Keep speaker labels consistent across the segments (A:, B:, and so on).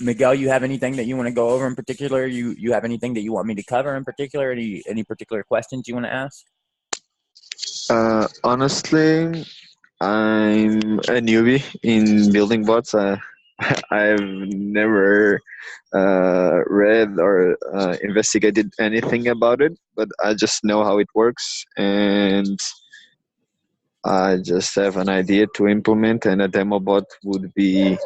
A: Miguel, you have anything that you want to go over in particular? You have anything that you want me to cover in particular? Any particular questions you want to ask?
B: Honestly, I'm a newbie in building bots. I've never read or investigated anything about it, but I just know how it works, and I just have an idea to implement, and a demo bot would be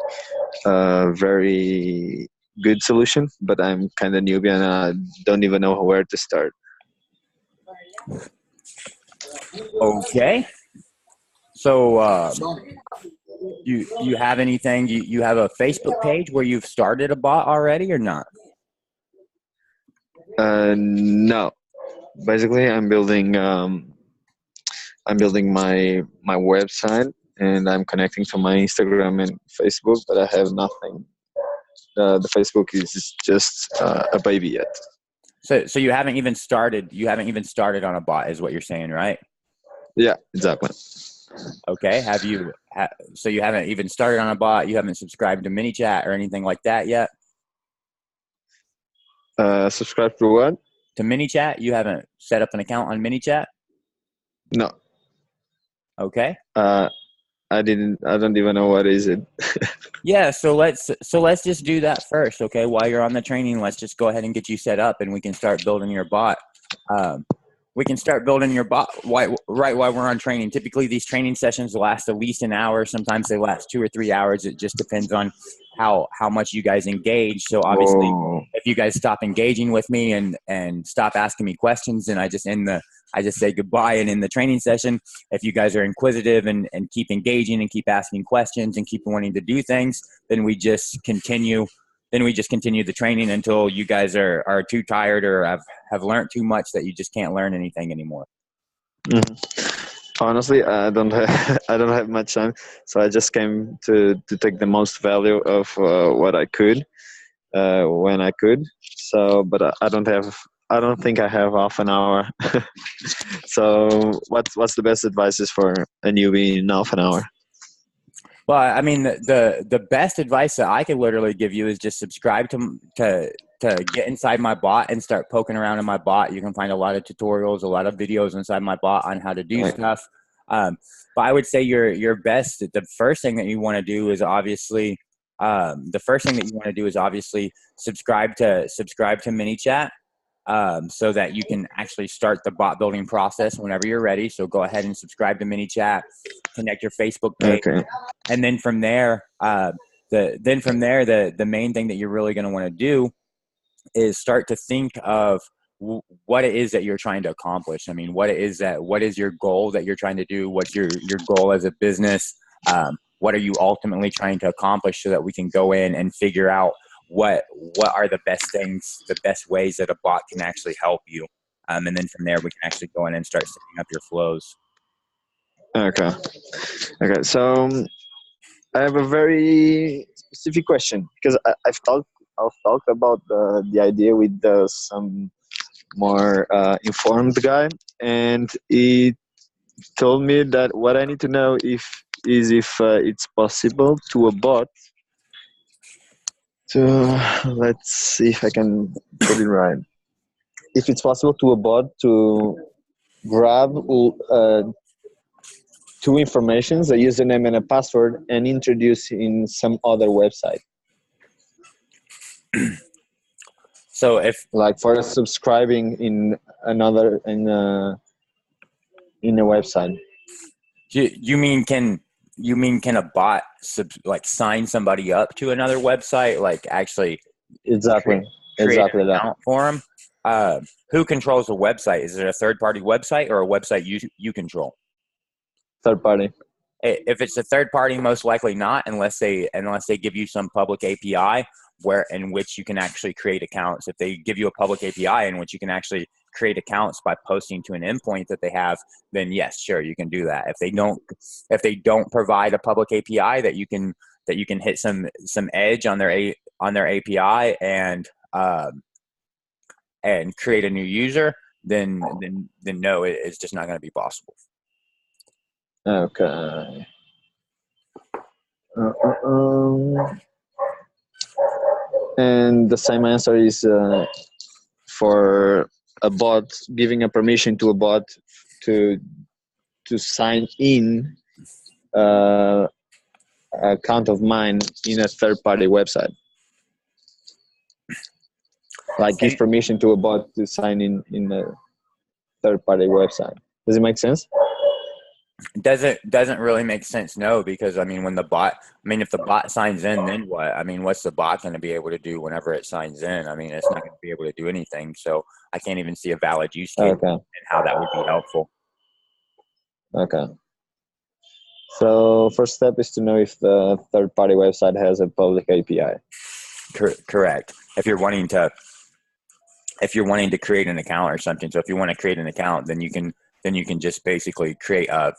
B: a very good solution. But I'm kind of newbie, and I don't even know where to start.
A: Okay. So, you have anything? You have a Facebook page where you've started a bot already, or not?
B: No, basically, I'm building my website, and I'm connecting to my Instagram and Facebook, but I have nothing. The Facebook is just a baby yet.
A: So you haven't even started. You haven't even started on a bot, is what you're saying, right?
B: Yeah, exactly.
A: Okay. So you haven't even started on a bot. You haven't subscribed to MiniChat or anything like that yet.
B: Subscribe to what?
A: To MiniChat, you haven't set up an account on MiniChat.
B: No.
A: Okay.
B: I didn't. I don't even know what is it.
A: Yeah. So let's just do that first. Okay. While you're on the training, let's just go ahead and get you set up, and we can start building your bot. We can start building your bot right while we're on training. Typically, these training sessions last at least an hour. Sometimes they last 2 or 3 hours. It just depends on how much you guys engage. So obviously,
B: Oh,
A: if you guys stop engaging with me and stop asking me questions, and I just say goodbye and end the training session. If you guys are inquisitive and keep engaging and keep asking questions and keep wanting to do things, then we just continue. Then we just continue the training until you guys are too tired or have learned too much that you just can't learn anything anymore.
B: honestly, I don't have I don't have much time, so I just came to take the most value of what I could when I could. So, but I don't have. I don't think I have half an hour. So, what's the best advices for a newbie in half an hour?
A: Well, I mean, the best advice that I could literally give you is just subscribe to get inside my bot and start poking around in my bot. You can find a lot of tutorials, a lot of videos inside my bot on how to do
B: Right.
A: stuff. But I would say your best. The first thing that you want to do is obviously subscribe to MiniChat. So that you can actually start the bot building process whenever you're ready. So go ahead and subscribe to MiniChat, connect your Facebook page,
B: Okay.
A: and then from there, the main thing that you're really going to want to do is start to think of what it is that you're trying to accomplish. I mean, what is your goal that you're trying to do? What's your goal as a business? What are you ultimately trying to accomplish so that we can go in and figure out what are the best things, the best ways that a bot can actually help you. And then from there, we can actually go in and start setting up your flows.
B: Okay. Okay. So I have a very specific question because I've talked about the idea with some more informed guy, and he told me that what I need to know if it's possible to a bot to let's see if I can put it right. If it's possible to a bot to grab two informations, a username and a password, and introduce in some other website.
A: So if
B: Like for subscribing in another in a website.
A: you mean can a bot like sign somebody up to another website, like actually
B: Exactly.
A: create
B: Exactly
A: an
B: that.
A: account for them? Who controls the website? Is it a third-party website or a website you control?
B: Third party.
A: If it's a third party, most likely not, unless they give you some public API where in which you can actually create accounts. If they give you a public API in which you can actually create accounts by posting to an endpoint that they have, then yes, sure, you can do that. If they don't provide a public API that you can hit some edge on their API and create a new user, then no, it's just not going to be possible.
B: Okay. Uh, uh, um, And the same answer is for a bot, giving a permission to a bot to sign in uh, account of mine in a third-party website. Like give permission to a bot to sign in a third-party website. Does it make sense?
A: Doesn't really make sense, no, because I mean, when the bot, I mean, if the bot signs in, then what? I mean, what's the bot going to be able to do whenever it signs in? I mean, it's not going to be able to do anything. So I can't even see a valid use case
B: Okay.
A: and how that would be helpful.
B: Okay. So first step is to know if the third-party website has a public API.
A: Correct. If you're wanting to create an account or something, so if you want to create an account, then you can just basically create a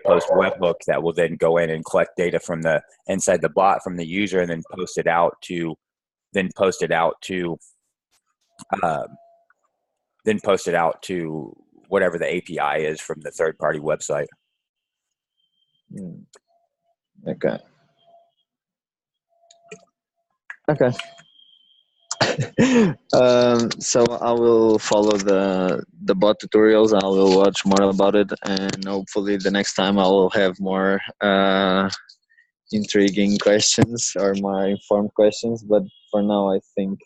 A: post webhook that will then go in and collect data from the inside the bot from the user, and then post it out to whatever the API is from the third party website.
B: Okay. Okay. So I will follow the bot tutorials. I will watch more about it, and hopefully the next time I will have more intriguing questions or more informed questions. But for now, I think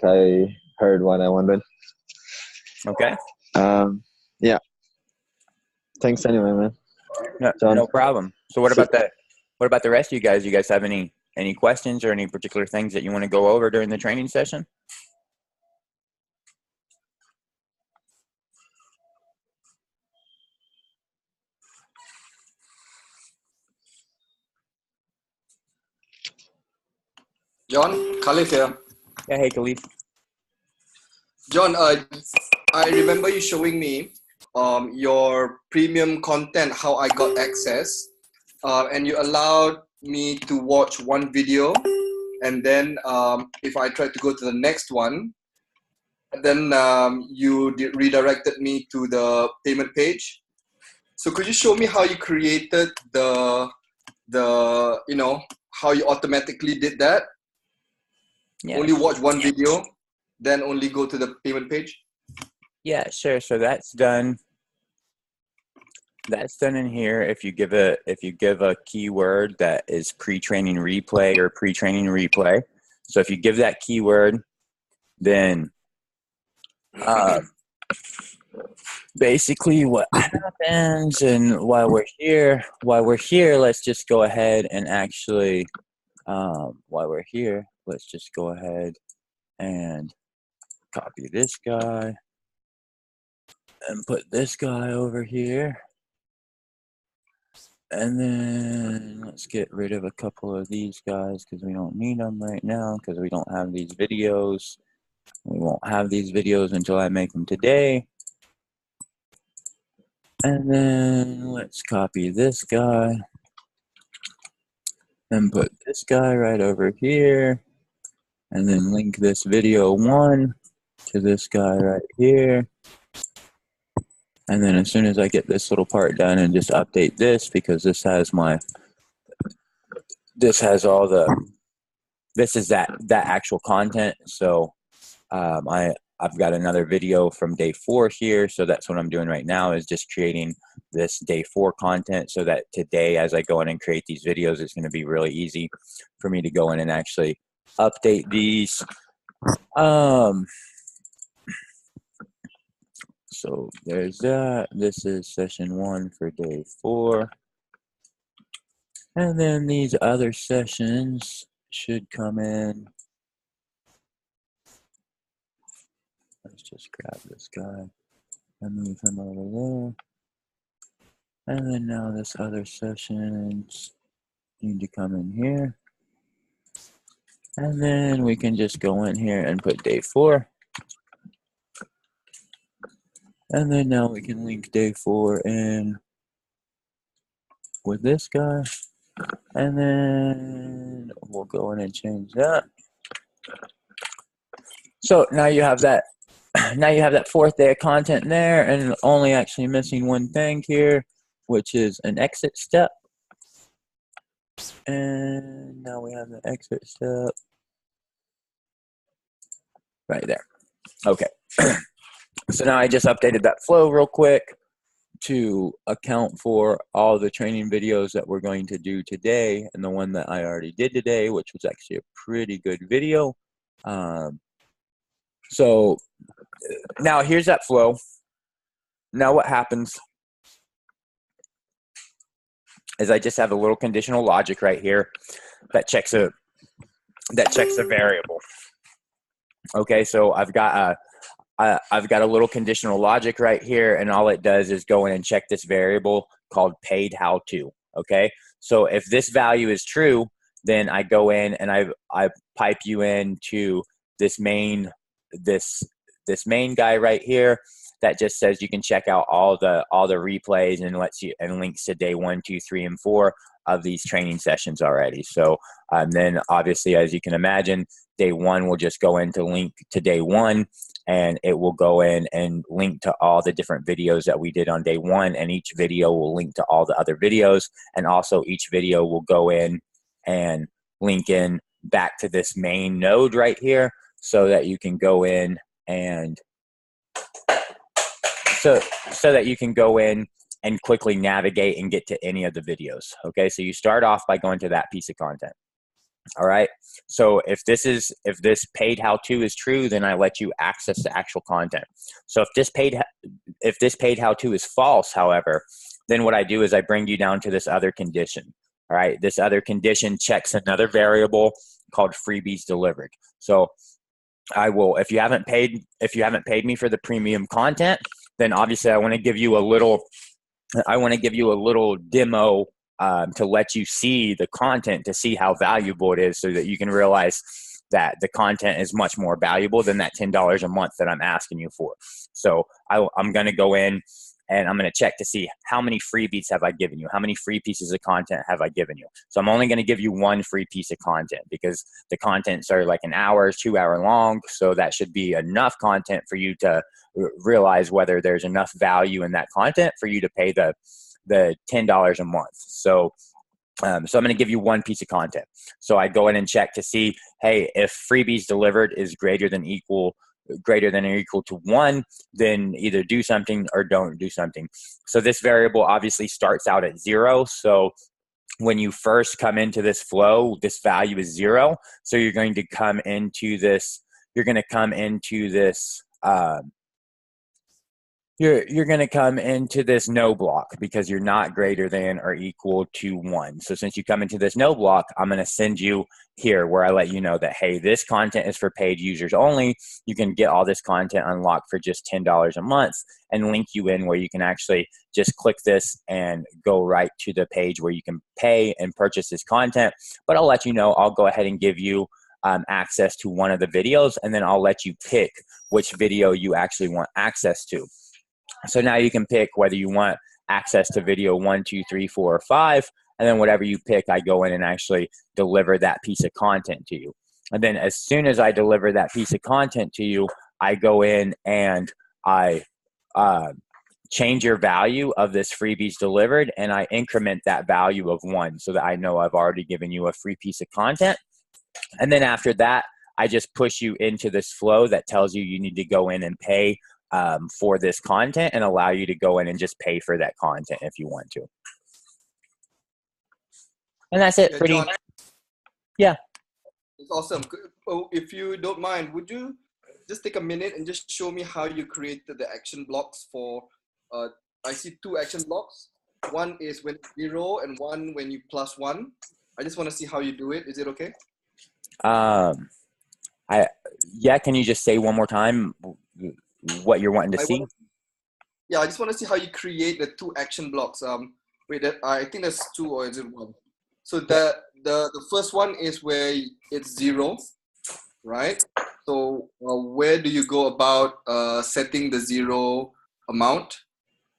B: I heard what I wanted.
A: Okay.
B: Yeah. Thanks anyway, man.
A: No problem. So what about the rest of you guys? You guys have any questions or any particular things that you want to go over during the training session?
C: John, Khalif here.
A: Yeah, hey Khalif.
C: John, I remember you showing me your premium content, how I got access, and you allowed me to watch one video, and then if I tried to go to the next one, then you redirected me to the payment page. So could you show me how you created the how you automatically did that?
A: Yeah.
C: Only watch one video, then only go to the payment page?
A: Yeah, sure. So that's done in here. If you give a keyword that is pre-training replay or pre-training replay. So if you give that keyword, then basically what happens, and while we're here, let's just go ahead and actually, while we're here, let's just go ahead and copy this guy and put this guy over here. And then let's get rid of a couple of these guys because we don't need them right now because we don't have these videos. We won't have these videos until I make them today. And then let's copy this guy and put this guy right over here. And then link this video 1 to this guy right here. And then as soon as I get this little part done and just update this, because this has that actual content. So I've got another video from Day4 here. So that's what I'm doing right now, is just creating this Day4 content so that today, as I go in and create these videos, it's going to be really easy for me to go in and actually update these. So there's that. This is session 1 for Day4. And then these other sessions should come in. Let's just grab this guy and move him over there. And then now this other sessions need to come in here. And then we can just go in here and put Day4. And then now we can link Day4 in with this guy. And then we'll go in and change that. So now you have that. Now you have that 4th day of content in there, and only actually missing one thing here, which is an exit step. And now we have the exit step. right there. Okay. So now I just updated that flow real quick to account for all the training videos that we're going to do today, and the one that I already did today, which was actually a pretty good video. So now here's that flow. Now what happens is I just have a little conditional logic right here that checks a variable. Okay, so I've got a little conditional logic right here, and all it does is go in and check this variable called paid how to. Okay, so if this value is true, then I go in and I pipe you into this main guy right here that just says you can check out all the replays and links to day 1, 2, 3, and 4 of these training sessions already. So then obviously, as you can imagine, day 1 will just go into link to day 1, and it will go in and link to all the different videos that we did on day 1, and each video will link to all the other videos, and also each video will go in and link in back to this main node right here, so that you can go in and so that you can go in and quickly navigate and get to any of the videos. Okay, so you start off by going to that piece of content. All right, so if this paid how-to is true, then I let you access the actual content. So if this paid how-to is false, however, then what I do is I bring you down to this other condition. All right, this other condition checks another variable called freebies delivered. So I will, if you haven't paid me for the premium content, then obviously I want to give you a little demo to let you see the content, to see how valuable it is, so that you can realize that the content is much more valuable than that $10 a month that I'm asking you for. So I'm going to go in and I'm going to check to see how many freebies have I given you, how many free pieces of content have I given you. So I'm only going to give you one free piece of content, because the contents are like an hour, 2 hour long. So that should be enough content for you to realize whether there's enough value in that content for you to pay the $10 a month. So I'm going to give you one piece of content. So I go in and check to see, hey, if freebies delivered is greater than or equal to 1, then either do something or don't do something. So this variable obviously starts out at 0. So when you first come into this flow, this value is 0. So you're going to come into this. You're going to come into this. You're going to come into this no block, because you're not greater than or equal to 1. So since you come into this no block, I'm going to send you here where I let you know that, hey, this content is for paid users only. You can get all this content unlocked for just $10 a month, and link you in where you can actually just click this and go right to the page where you can pay and purchase this content. But I'll let you know, I'll go ahead and give you access to one of the videos, and then I'll let you pick which video you actually want access to. So now you can pick whether you want access to video 1, 2, 3, 4, or 5, and then whatever you pick, I go in and actually deliver that piece of content to you. And then as soon as I deliver that piece of content to you, I go in and I change your value of this freebies delivered, and I increment that value of 1, so that I know I've already given you a free piece of content. And then after that, I just push you into this flow that tells you you need to go in and pay for this content, and allow you to go in and just pay for that content if you want to. And that's it. Pretty.
C: John,
A: yeah.
C: it's awesome. Oh, if you don't mind, would you just take a minute and just show me how you created the action blocks for, I see 2 action blocks. One is when 0 and one when you +1. I just want to see how you do it. Is it okay?
A: Yeah, can you just say one more time what you're wanting to see?
C: I just want to see how you create the 2 action blocks. Wait, I think there's 2, or is it 1? So the first one is where it's 0, right? So where do you go about setting the 0 amount?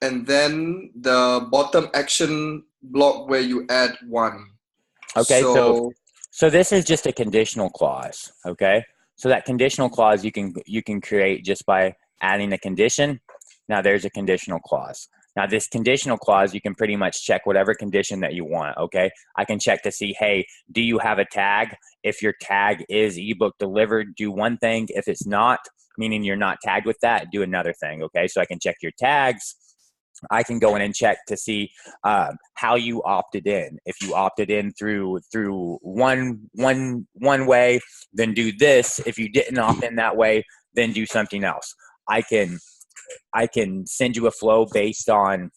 C: And then the bottom action block where you add 1.
A: Okay, so this is just a conditional clause. Okay, so that conditional clause you can create just by adding a condition. Now there's a conditional clause. Now this conditional clause, you can pretty much check whatever condition that you want, okay? I can check to see, hey, do you have a tag? If your tag is ebook delivered, do one thing. If it's not, meaning you're not tagged with that, do another thing, okay? So I can check your tags. I can go in and check to see how you opted in. If you opted in through one way, then do this. If you didn't opt in that way, then do something else. I can send you a flow based on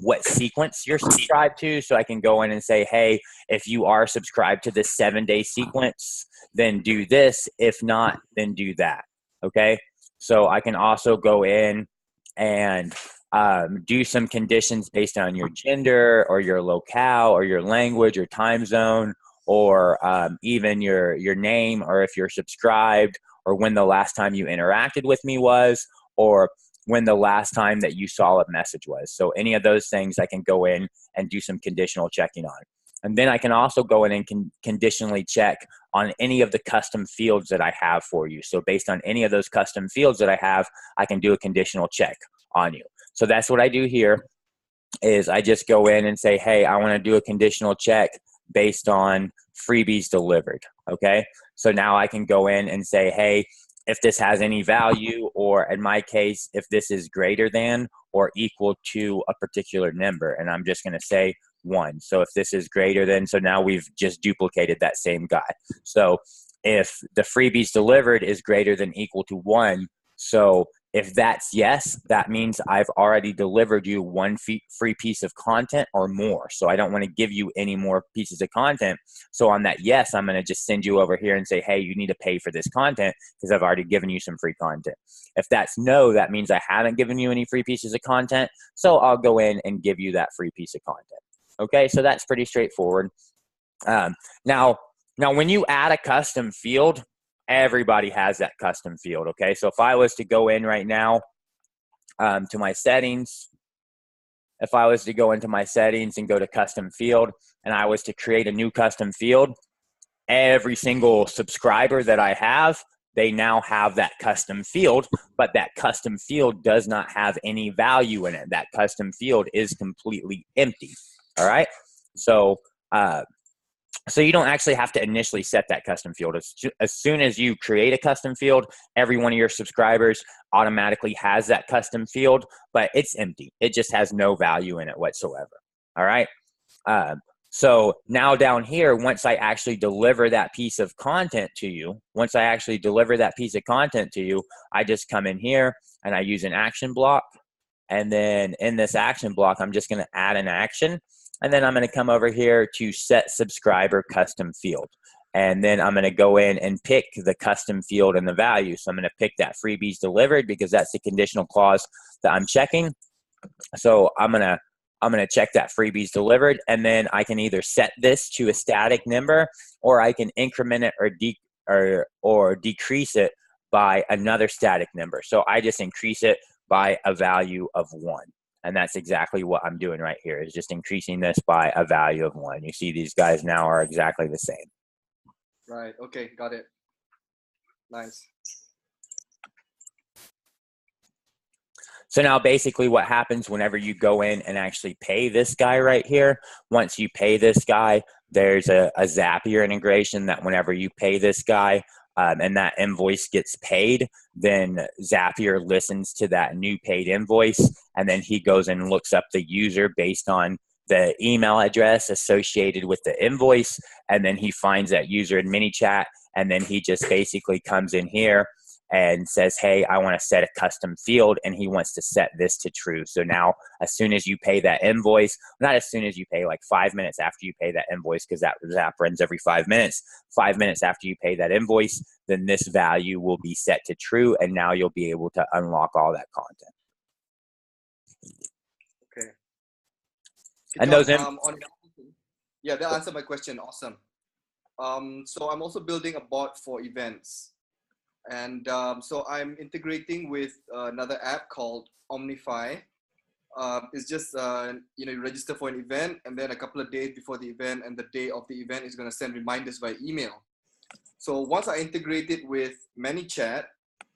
A: what sequence you're subscribed to. So I can go in and say, hey, if you are subscribed to this 7-day sequence, then do this. If not, then do that. Okay. So I can also go in and do some conditions based on your gender or your locale or your language or time zone, or even your name, or if you're subscribed, or when the last time you interacted with me was, or when the last time that you saw a message was. So any of those things I can go in and do some conditional checking on. And then I can also go in and conditionally check on any of the custom fields that I have for you. So based on any of those custom fields that I have, I can do a conditional check on you. So that's what I do here, is I just go in and say, hey, I want to do a conditional check based on freebies delivered. Okay. So now I can go in and say, hey, if this has any value, or in my case, if this is greater than or equal to a particular number, and I'm just going to say 1. So if this is greater than, so now we've just duplicated that same guy. So if the freebies delivered is greater than equal to 1, so if that's yes, that means I've already delivered you one free piece of content or more. So I don't want to give you any more pieces of content. So on that yes, I'm going to just send you over here and say, hey, you need to pay for this content because I've already given you some free content. If that's no, that means I haven't given you any free pieces of content. So I'll go in and give you that free piece of content. Okay, so that's pretty straightforward. Now, when you add a custom field, everybody has that custom field, okay? So if I was to go in right now to my settings, if I was to go into my settings and go to custom field, and I was to create a new custom field, every single subscriber that I have, they now have that custom field, but that custom field does not have any value in it. That custom field is completely empty, all right? So, so you don't actually have to initially set that custom field. As soon as you create a custom field, every one of your subscribers automatically has that custom field, but it's empty. It just has no value in it whatsoever. All right. So now down here, once I actually deliver that piece of content to you, I just come in here and I use an action block. And then in this action block, I'm just going to add an action. And then I'm going to come over here to set subscriber custom field. And then I'm going to go in and pick the custom field and the value. So I'm going to pick that freebies delivered because that's the conditional clause that I'm checking. So I'm going to check that freebies delivered. And then I can either set this to a static number, or I can increment it or decrease it by another static number. So I just increase it by a value of 1. And that's exactly what I'm doing right here, is just increasing this by a value of 1. You see these guys now are exactly the same.
C: Right. Okay. Got it. Nice.
A: So now basically what happens whenever you go in and actually pay this guy right here, once you pay this guy, there's a Zapier integration that whenever you pay this guy, and that invoice gets paid, then Zapier listens to that new paid invoice, and then he goes and looks up the user based on the email address associated with the invoice, and then he finds that user in ManyChat, and then he just basically comes in here and says, hey, I want to set a custom field, and he wants to set this to true. So now as soon as you pay that invoice, not as soon as you pay, like 5 minutes after you pay that invoice, because that Zap runs every 5 minutes, 5 minutes after you pay that invoice, then this value will be set to true, and now you'll be able to unlock all that content.
C: Okay.
A: And
C: John,
A: those
C: yeah, that answered my question. Awesome. So I'm also building a bot for events. And so I'm integrating with another app called Omnify. It's just, you register for an event, and then a couple of days before the event and the day of the event is going to send reminders by email. So once I integrate it with ManyChat,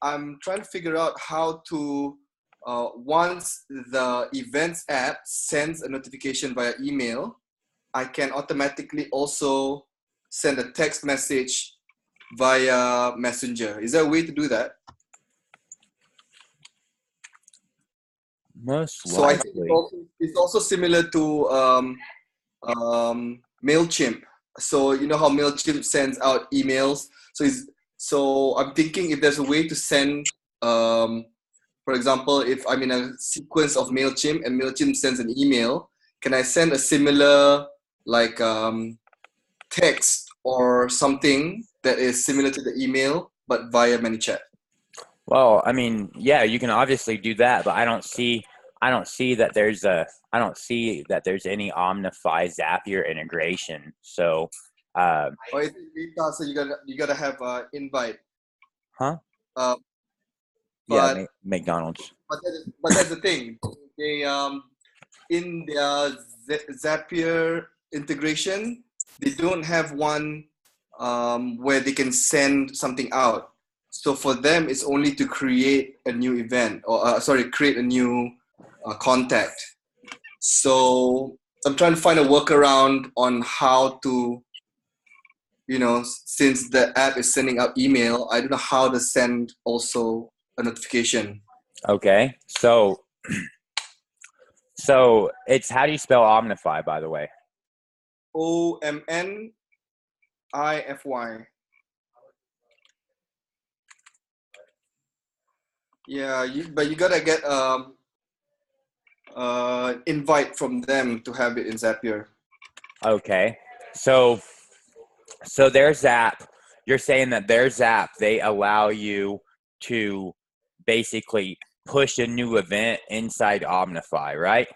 C: I'm trying to figure out how to once the events app sends a notification via email, I can automatically also send a text message via Messenger. Is there a way to do that?
A: Most
C: So I think
A: likely.
C: it's also similar to MailChimp. So you know how MailChimp sends out emails. So I'm thinking if there's a way to send, for example, if I'm in a sequence of MailChimp and MailChimp sends an email, can I send a similar like text or something that is similar to the email but via ManyChat?
A: Well, I mean, yeah, you can obviously do that, but I don't see that there's any Omnify Zapier integration. So,
C: Or is it data? So you gotta have invite.
A: huh?
C: Uh,
A: Yeah,
C: but
A: McDonald's.
C: but that's the thing. They in their Zapier integration, they don't have one where they can send something out. So for them, it's only to create a new event or create a new contact. So I'm trying to find a workaround on how to, since the app is sending out email, I don't know how to send also a notification.
A: Okay, so it's, how do you spell Omnify, by the way?
C: OMNIFY. Yeah, but you gotta get invite from them to have it in Zapier.
A: Okay, so their Zap, you're saying that their Zap, they allow you to basically push a new event inside Omnify, right?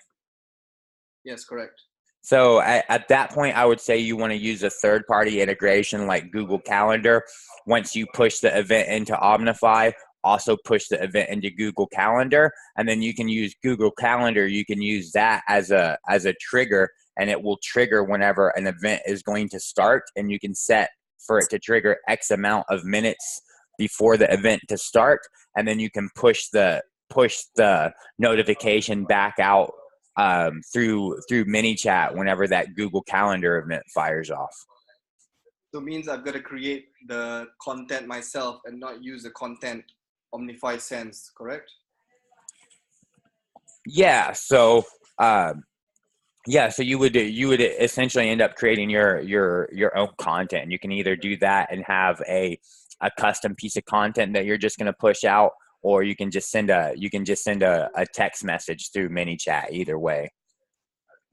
C: Yes, correct.
A: So at that point, I would say you want to use a third-party integration like Google Calendar. Once you push the event into Omnify, also push the event into Google Calendar, and then you can use Google Calendar. You can use that as a trigger, and it will trigger whenever an event is going to start, and you can set for it to trigger X amount of minutes before the event to start, and then you can push the notification back out through ManyChat whenever that Google Calendar event fires off.
C: So it means I've got to create the content myself and not use the content Omnify sends, correct?
A: Yeah. So so you would essentially end up creating your own content. You can either do that and have a custom piece of content that you're just going to push out, or you can just send a text message through ManyChat. Either way.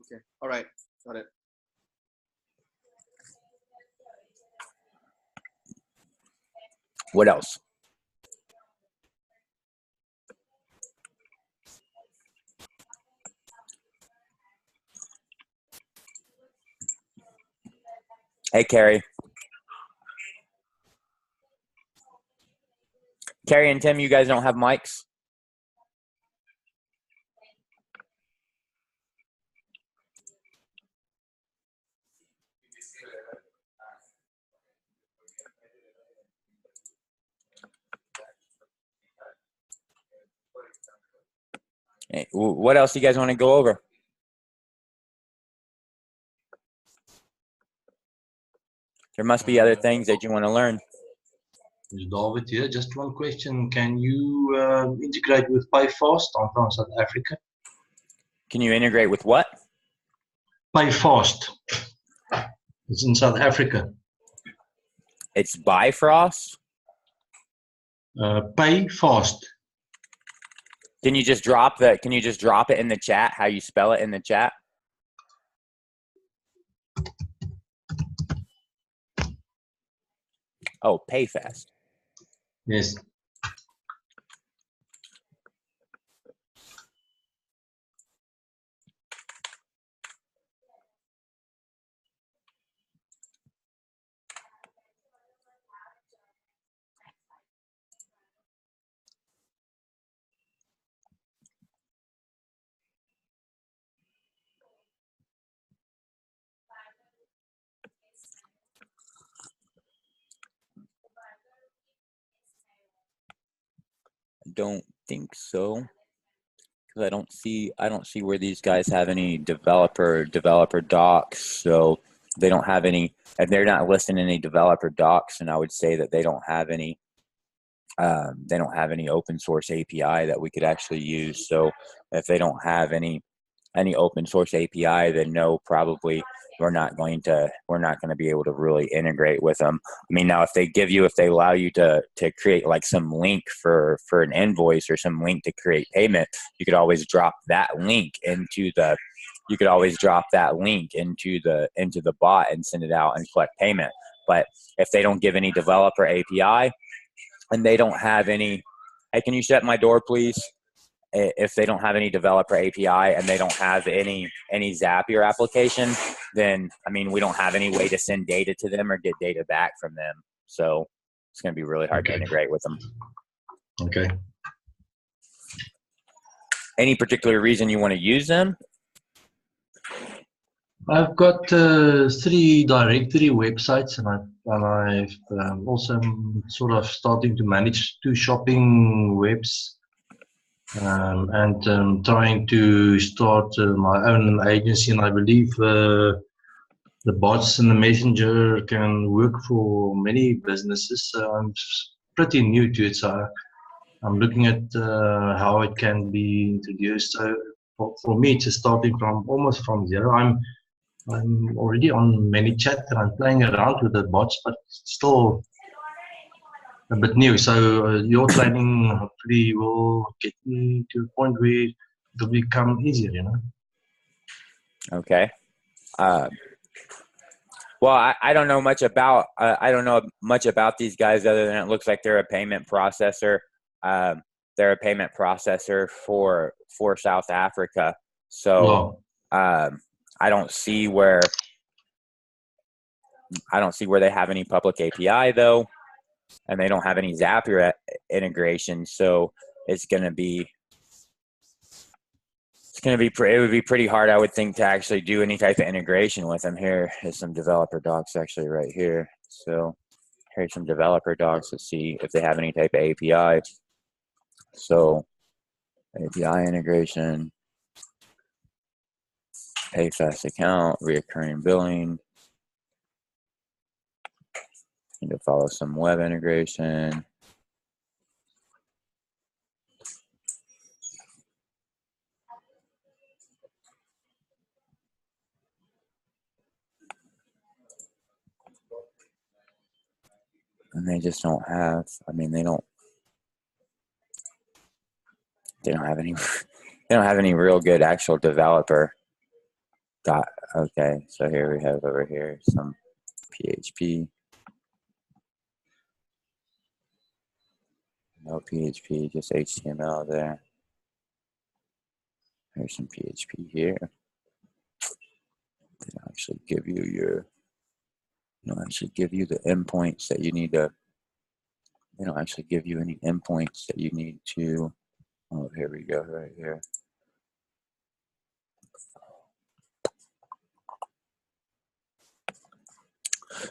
C: Okay. All right. Got it.
A: What else? Hey, Carrie. Carrie and Tim, you guys don't have mics? Hey, what else do you guys want to go over? There must be other things that you want to learn.
D: David here. Just one question. Can you integrate with PayFast? I'm from South Africa.
A: Can you integrate with what?
D: PayFast. It's in South Africa.
A: It's Bifrost?
D: PayFast.
A: Can you just drop it in the chat, how you spell it in the chat? Oh, PayFast.
D: Yes.
A: I don't think so. because I don't see where these guys have any developer docs. So they don't have any, if they're not listing any developer docs, and I would say that they don't have any open source API that we could actually use. So if they don't have any open source API, then no, probably we're not going to be able to really integrate with them. I mean, now if they allow you to create like some link for an invoice or some link to create payment, you could always drop that link into the bot and send it out and collect payment. But if they don't give any developer API and they don't have any, hey, can you shut my door, please? If they don't have any developer API and they don't have any Zapier application, then, I mean, we don't have any way to send data to them or get data back from them. So it's going to be really hard to integrate with them.
D: Okay.
A: Any particular reason you want to use them?
D: I've got 3 directory websites, and I've also sort of starting to manage 2 shopping webs. And trying to start my own agency, and I believe the bots and the messenger can work for many businesses. So I'm pretty new to it, so I'm looking at how it can be introduced. So for me, it's starting from almost from zero. I'm already on ManyChat and I'm playing around with the bots, but still a bit new. So your training hopefully will get me to a point where it will become easier, you know.
A: Okay. Well, I don't know much about these guys other than it looks like they're a payment processor. They're a payment processor for South Africa. So I don't see where they have any public API though. And they don't have any Zapier integration, so it would be pretty hard, I would think, to actually do any type of integration with them. Here is some developer docs actually right here. So here's some developer docs. Let's see if they have any type of API. So API integration, pay fast account, reoccurring billing. Need to follow some web integration. And they just don't have, I mean, they don't have any, they don't have any real good actual developer. Okay, so here we have over here some PHP. No PHP, just HTML there. There's some PHP here. They don't actually give you the endpoints that you need to. They don't actually give you any endpoints that you need to. Oh, here we go, right here.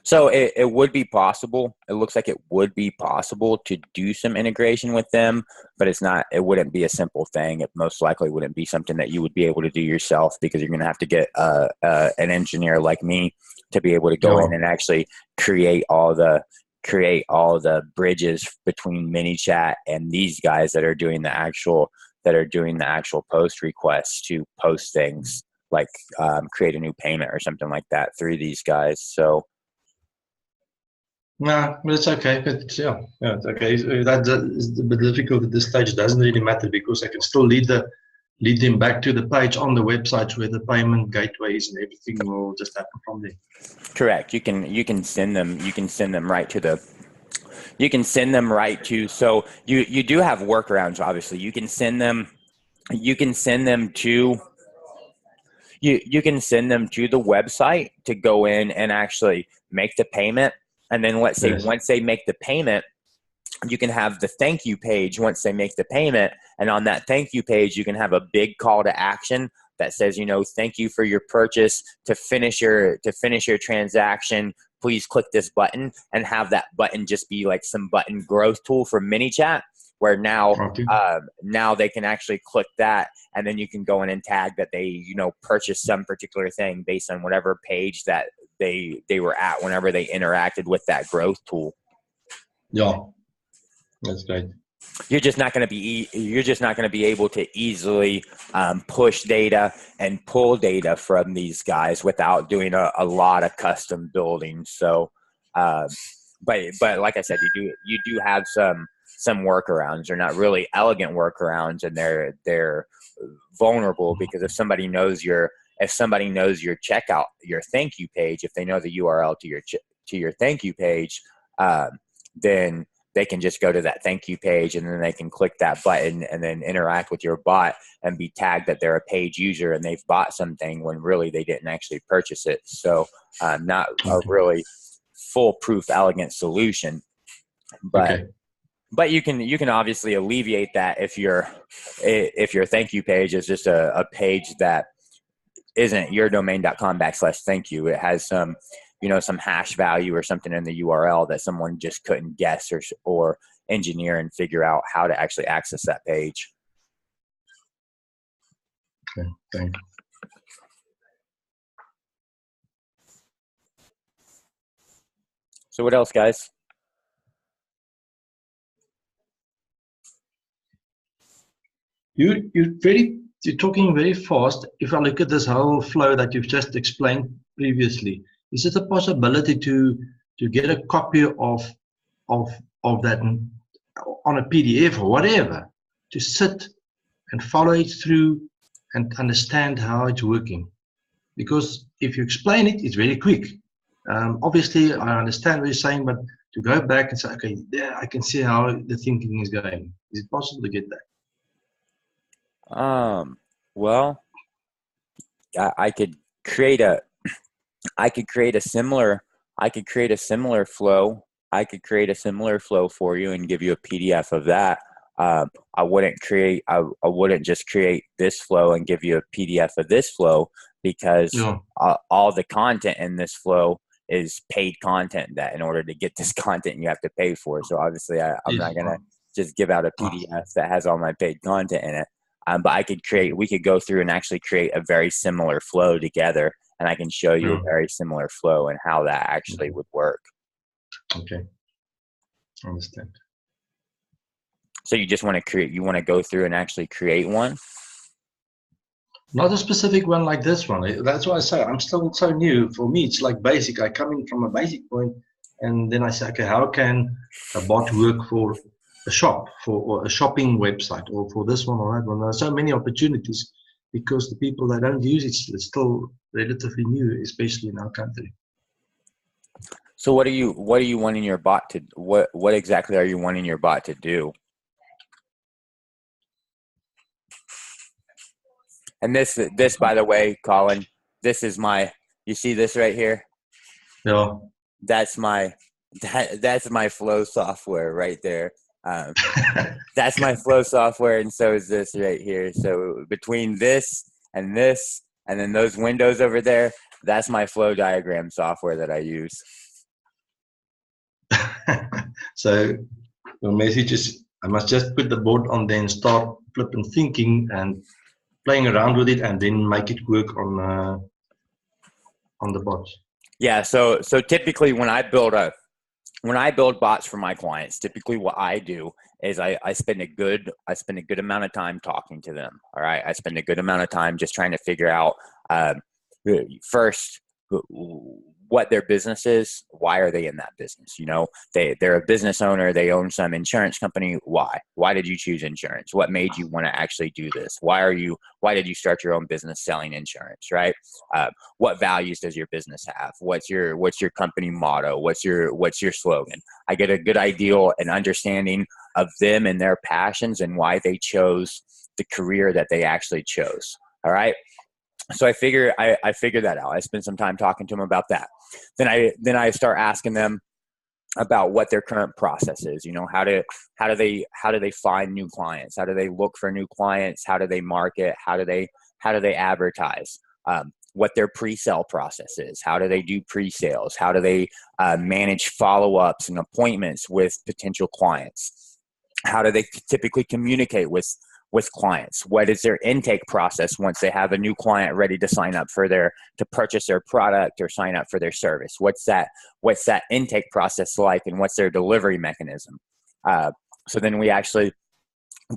A: So it would be possible. It looks like it would be possible to do some integration with them, but it wouldn't be a simple thing. It most likely wouldn't be something that you would be able to do yourself, because you're going to have to get an engineer like me to be able to go in and actually create all the bridges between ManyChat and these guys that are doing the actual post requests to post things like create a new payment or something like that through these guys. So.
D: No, but it's okay. But yeah, it's okay. That is a bit difficult at this stage. It doesn't really matter, because I can still lead them back to the page on the website where the payment gateways and everything will just happen from there.
A: Correct. You can send them right to the. You can send them right to. So you do have workarounds. Obviously, you can send them. You can send them to. You can send them to the website to go in and actually make the payment. And then let's say once they make the payment, you can have the thank you page once they make the payment. And on that thank you page, you can have a big call to action that says, thank you for your purchase. To finish your transaction, please click this button, and have that button just be like some button growth tool for ManyChat, where now,
D: Okay.
A: now they can actually click that, and then you can go in and tag that they, you know, purchased some particular thing based on whatever page that they were at whenever they interacted with that growth tool.
D: Yeah, that's great.
A: You're just not going to be able to easily push data and pull data from these guys without doing a lot of custom building. So, but like I said, you do have some workarounds. They're not really elegant workarounds, and they're vulnerable, because if somebody knows your checkout, your thank you page, if they know the URL to your thank you page, then they can just go to that thank you page, and then they can click that button and then interact with your bot and be tagged that they're a paid user and they've bought something when really they didn't actually purchase it. So not a really foolproof, elegant solution, but you can obviously alleviate that if your thank you page is just a page that isn't yourdomain.com/thank you. It has some, you know, some hash value or something in the URL that someone just couldn't guess or engineer and figure out how to actually access that page.
D: Okay, thank you.
A: So what else, guys?
D: You're talking very fast. If I look at this whole flow that you've just explained previously, is it a possibility to get a copy of that on a PDF or whatever, to sit and follow it through and understand how it's working? Because if you explain it, it's very quick. Obviously, I understand what you're saying, but to go back and say, okay, yeah, I can see how the thinking is going. Is it possible to get that?
A: Well, I could create a similar flow. I could create a similar flow for you and give you a PDF of that. I wouldn't just create this flow and give you a PDF of this flow, because all the content in this flow is paid content that in order to get this content you have to pay for. So obviously I'm not going to just give out a PDF that has all my paid content in it. But we could go through and actually create a very similar flow together, and I can show you a very similar flow and how that actually would work.
D: Okay, I understand.
A: So you just want to go through and actually create one?
D: Not a specific one like this one. That's why I say I'm still so new. For me, it's like basic. I come in from a basic point, and then I say, okay, how can a bot work for a shop, or a shopping website, or for this one or that one? There are so many opportunities, because the people that don't use it, it's still relatively new, especially in our country.
A: So what are you wanting your bot to, what exactly are you wanting your bot to do? And this, by the way, Colin, this is you see this right here?
D: Yeah.
A: That's my flow software right there. That's my flow software, and so is this right here. So between this and then those windows over there, that's my flow diagram software that I use.
D: So the message is, I must just put the board on, then start flipping thinking and playing around with it, and then make it work on the bots. Yeah.
A: So typically when I build bots for my clients, typically what I do is I spend a good amount of time talking to them. All right. I spend a good amount of time just trying to figure out, first, what their business is. Why are they in that business? You know, they're a business owner. They own some insurance company. Why did you choose insurance? What made you want to actually do this? Why did you start your own business selling insurance? Right. What values does your business have? What's your company motto? What's your slogan? I get a good idea and understanding of them and their passions and why they chose the career that they actually chose. All right. So I figure that out. I spend some time talking to them about that. Then I start asking them about what their current process is. You know, how do they find new clients? How do they look for new clients? How do they market? How do they advertise? What their pre-sale process is? How do they do pre-sales? How do they manage follow-ups and appointments with potential clients? How do they typically communicate with clients? What is their intake process once they have a new client ready to sign up to purchase their product or sign up for their service? What's that intake process like, and what's their delivery mechanism? So then we actually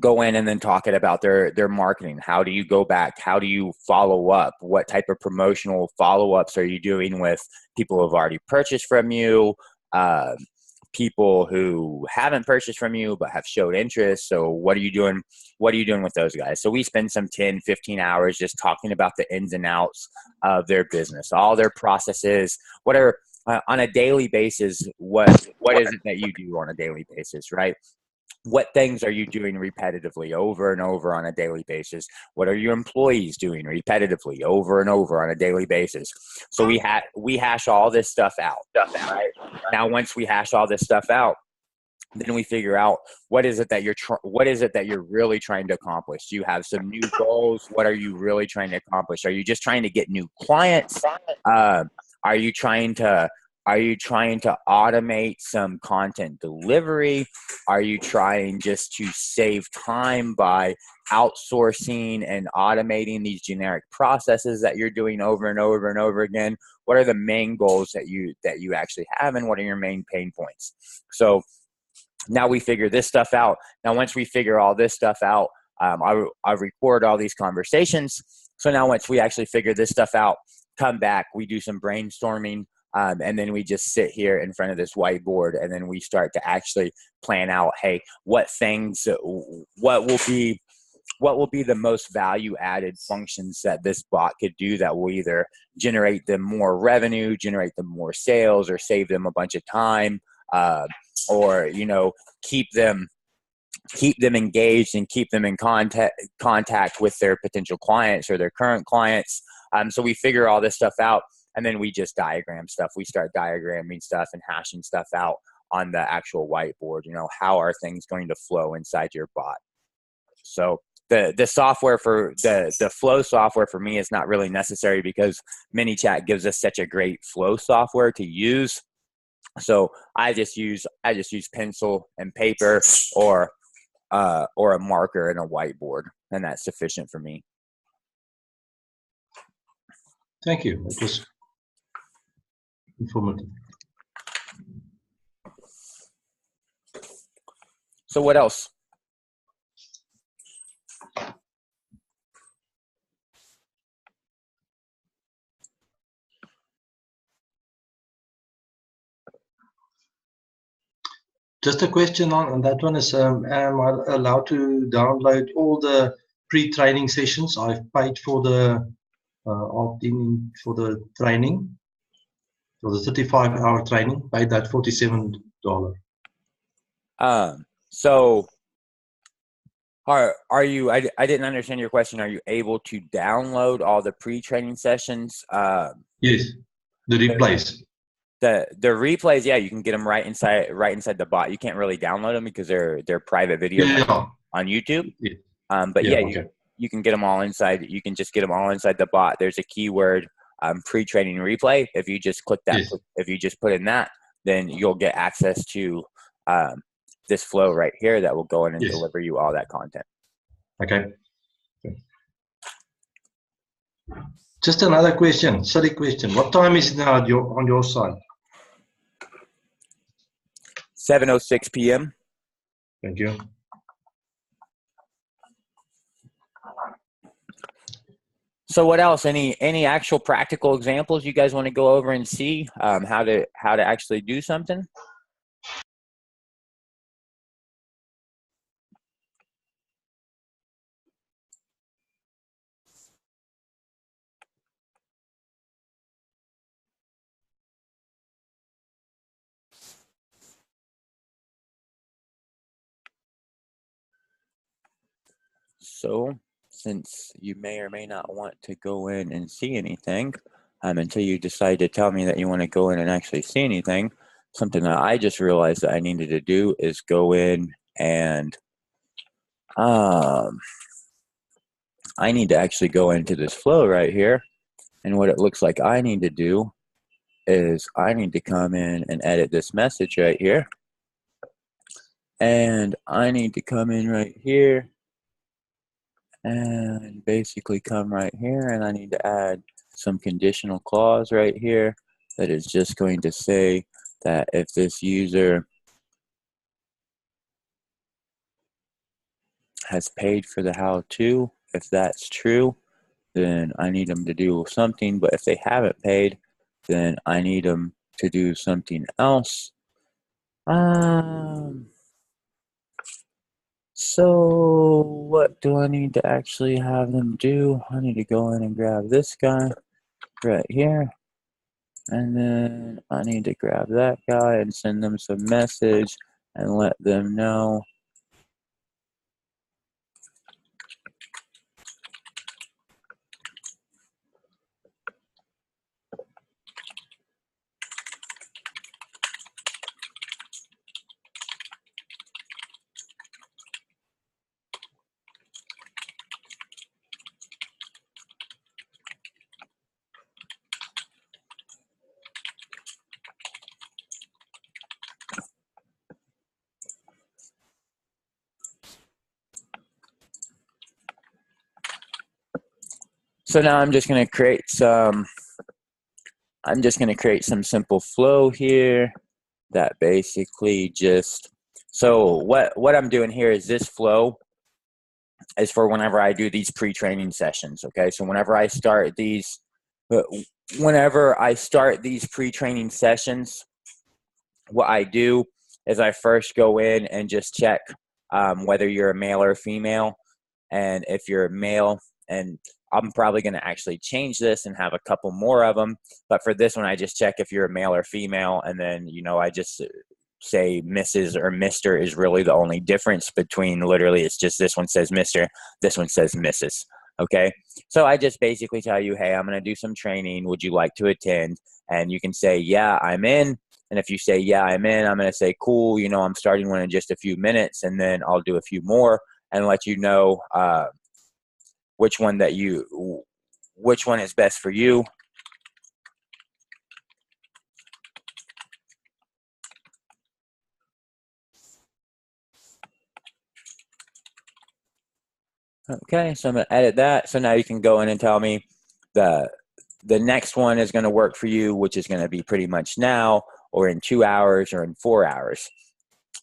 A: go in and then talk about their marketing. How do you go back? How do you follow up? What type of promotional follow-ups are you doing with people who have already purchased from you? People who haven't purchased from you but have showed interest. So what are you doing with those guys? So we spend some 10, 15 hours just talking about the ins and outs of their business, all their processes, whatever, on a daily basis. What is it that you do on a daily basis, right? What things are you doing repetitively over and over on a daily basis? What are your employees doing repetitively over and over on a daily basis? So we hash all this stuff out. Right? Now, once we hash all this stuff out, then we figure out what is it that you're really trying to accomplish. Do you have some new goals? What are you really trying to accomplish? Are you just trying to get new clients? Are you trying to automate some content delivery? Are you trying just to save time by outsourcing and automating these generic processes that you're doing over and over and over again? What are the main goals that you actually have, and what are your main pain points? So now we figure this stuff out. Now, once we figure all this stuff out, I record all these conversations. So now once we actually figure this stuff out, come back, we do some brainstorming. And then we just sit here in front of this whiteboard, and then we start to actually plan out, hey, what will be the most value added functions that this bot could do that will either generate them more revenue, generate them more sales, or save them a bunch of time, or, keep them engaged and keep them in contact with their potential clients or their current clients. So we figure all this stuff out. And then we just diagram stuff. We start diagramming stuff and hashing stuff out on the actual whiteboard. How are things going to flow inside your bot? So the software for the flow software for me is not really necessary, because ManyChat gives us such a great flow software to use. So I just use pencil and paper, or a marker and a whiteboard, and that's sufficient for me.
D: Thank you. It was informative.
A: So what else?
D: Just a question on that one is, am I allowed to download all the pre-training sessions? I've paid for the opt-in for the training. For the 35-hour training, paid that $47.
A: So are you? I didn't understand your question. Are you able to download all the pre-training sessions?
D: Yes, the replays.
A: The replays, yeah, you can get them right inside the bot. You can't really download them because they're private videos on YouTube. Yeah. But you can get them all inside. You can just get them all inside the bot. There's a keyword. Pre-training replay. If you just click that, if you just put in that, then you'll get access to this flow right here that will go in and deliver you all that content.
D: Okay. Just another question, silly question. What time is it now on your side?
A: 7:06 p.m.
D: Thank you.
A: So what else? Any actual practical examples you guys want to go over and see how to actually do something? So, since you may or may not want to go in and see anything until you decide to tell me that you want to go in and actually see anything, something that I just realized that I needed to do is go in and I need to actually go into this flow right here. And what it looks like I need to do is I need to come in and edit this message right here. And I need to come in right here and basically come right here, and I need to add some conditional clause right here that is just going to say that if this user has paid for the how-to, if that's true, then I need them to do something. But if they haven't paid, then I need them to do something else. So what do I need to actually have them do? I need to go in and grab this guy right here. And then I need to grab that guy and send them some message and let them know. So now I'm just going to create some simple flow here that basically just, so what I'm doing here is this flow is for whenever I do these pre-training sessions. Okay. So whenever I start these pre-training sessions, what I do is I first go in and just check whether you're a male or female. And if you're a male, and I'm probably going to actually change this and have a couple more of them. But for this one, I just check if you're a male or female. And then, I just say Mrs. or Mr. is really the only difference between, literally, it's just this one says Mr., this one says Mrs. Okay. So I just basically tell you, hey, I'm going to do some training. Would you like to attend? And you can say, yeah, I'm in. And if you say, yeah, I'm in, I'm going to say, cool, I'm starting one in just a few minutes, and then I'll do a few more and let you know which one is best for you. Okay, so I'm going to edit that. So now you can go in and tell me the next one is going to work for you, which is going to be pretty much now, or in 2 hours, or in 4 hours.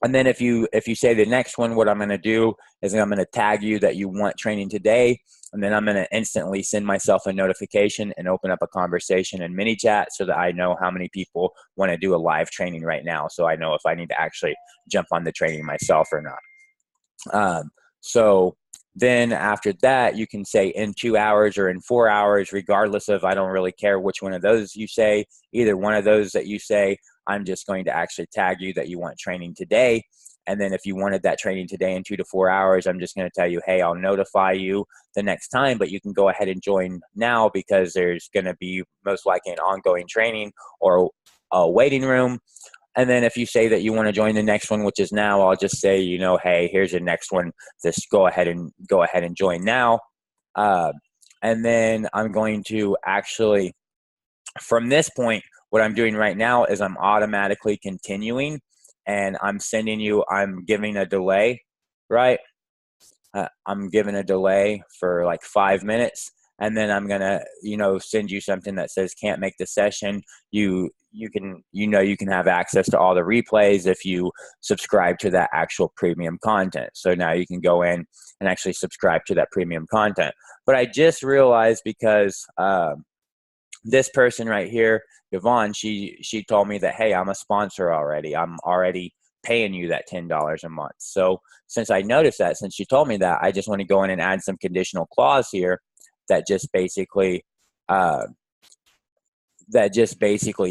A: And then if you say the next one, what I'm going to do is I'm going to tag you that you want training today. And then I'm going to instantly send myself a notification and open up a conversation in mini chat so that I know how many people want to do a live training right now. So I know if I need to actually jump on the training myself or not. So then after that, you can say in 2 hours or in 4 hours, regardless of, I don't really care which one of those you say, either one of those that you say, I'm just going to actually tag you that you want training today. And then if you wanted that training today in 2 to 4 hours, I'm just going to tell you, hey, I'll notify you the next time, but you can go ahead and join now because there's going to be most likely an ongoing training or a waiting room. And then if you say that you want to join the next one, which is now, I'll just say, hey, here's the next one. Just go ahead and join now. And then I'm going to actually, from this point, what I'm doing right now is I'm automatically continuing, and I'm giving a delay, right? I'm giving a delay for like 5 minutes. And then I'm gonna, send you something that says can't make the session. You can have access to all the replays if you subscribe to that actual premium content. So now you can go in and actually subscribe to that premium content. But I just realized because this person right here, Vaughn, she told me that, hey, I'm a sponsor already. I'm already paying you that $10 a month. So since I noticed that, since she told me that, I just want to go in and add some conditional clause here that just basically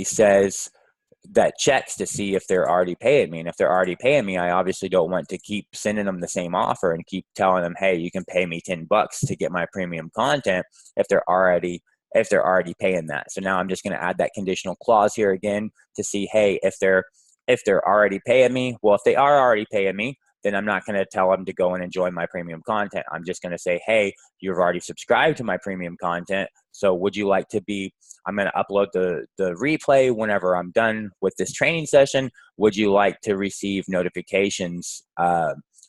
A: says, that checks to see if they're already paying me. And if they're already paying me, I obviously don't want to keep sending them the same offer and keep telling them, hey, you can pay me $10 to get my premium content if they're already paying that. So now I'm just going to add that conditional clause here again to see, hey, if they're already paying me, well, if they are already paying me, then I'm not going to tell them to go and enjoy my premium content. I'm just going to say, hey, you've already subscribed to my premium content. So would you like to be, I'm going to upload the replay whenever I'm done with this training session. Would you like to receive notifications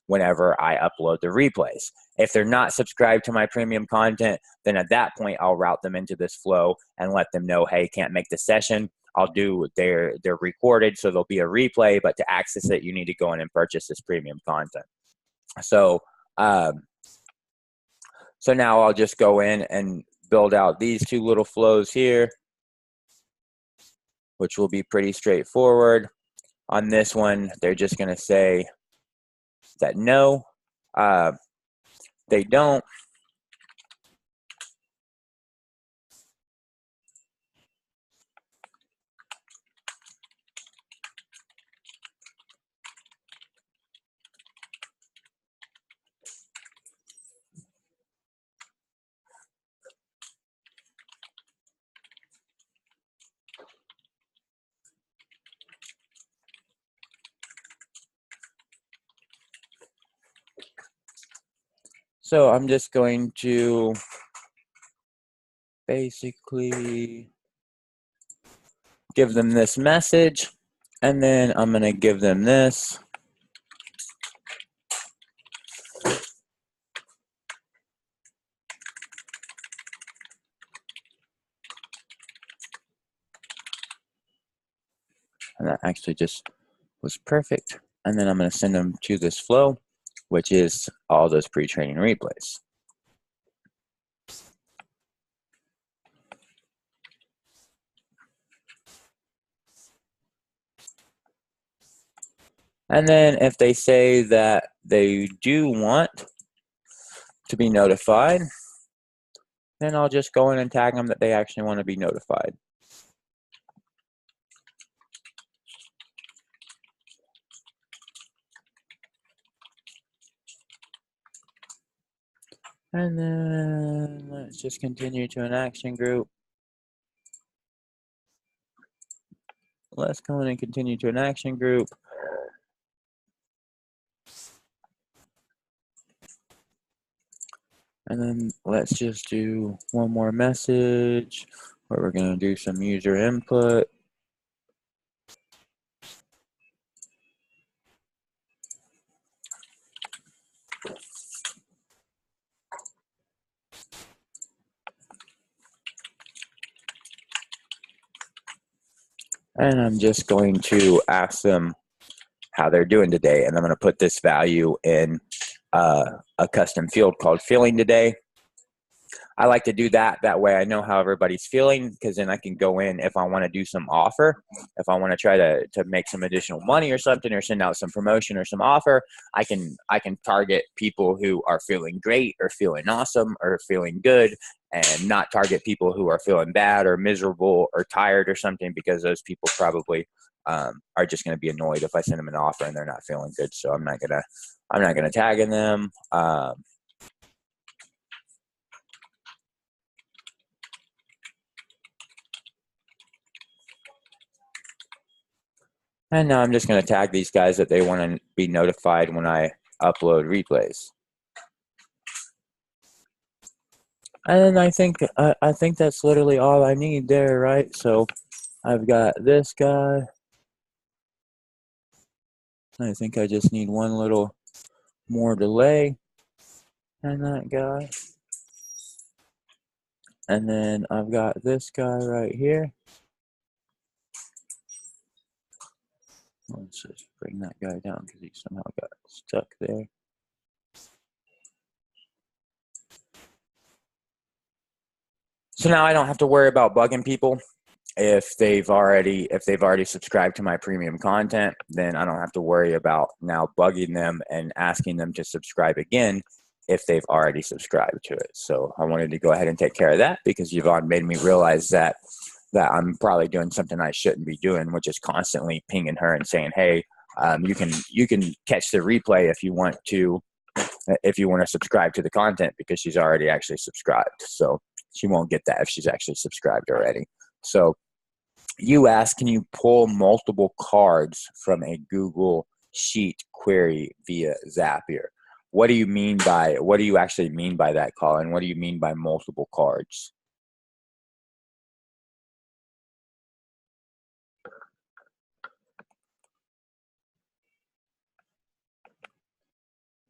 A: whenever I upload the replays? If they're not subscribed to my premium content, then at that point, I'll route them into this flow and let them know, hey, can't make the session. I'll do, they're recorded, so there'll be a replay, but to access it, you need to go in and purchase this premium content. So, so now I'll just go in and build out these two little flows here, which will be pretty straightforward. On this one, they're just going to say that no, they don't. So I'm just going to basically give them this message, and then I'm going to give them this. And that actually just was perfect. And then I'm going to send them to this flow, which is all those pre-training replays. And then if they say that they do want to be notified, then I'll just go in and tag them that they actually want to be notified. And then let's just continue to an action group. Let's go in and continue to an action group. And then let's just do one more message where we're going to do some user input. And I'm just going to ask them how they're doing today. And I'm going to put this value in a custom field called feeling today. I like to do that. That way I know how everybody's feeling, because then I can go in if I want to do some offer. If I want to try to make some additional money or something, or send out some promotion or some offer, I can target people who are feeling great or feeling awesome or feeling good, and not target people who are feeling bad or miserable or tired or something, because those people probably are just going to be annoyed if I send them an offer and they're not feeling good. So I'm not gonna tag in them. And now I'm just going to tag these guys that they want to be notified when I upload replays. And I think that's literally all I need there, right? So I've got this guy. I think I just need one little more delay, and that guy. And then I've got this guy right here. Let's just bring that guy down because he somehow got stuck there. So now I don't have to worry about bugging people. If they've already subscribed to my premium content, then I don't have to worry about now bugging them and asking them to subscribe again if they've already subscribed to it. So I wanted to go ahead and take care of that, because Vaughn made me realize that I'm probably doing something I shouldn't be doing, which is constantly pinging her and saying, hey, you can catch the replay if you want to subscribe to the content, because she's already actually subscribed. So she won't get that if she's actually subscribed already. So you asked, can you pull multiple cards from a Google sheet query via Zapier. What do you actually mean by that, Colin? What do you mean by multiple cards?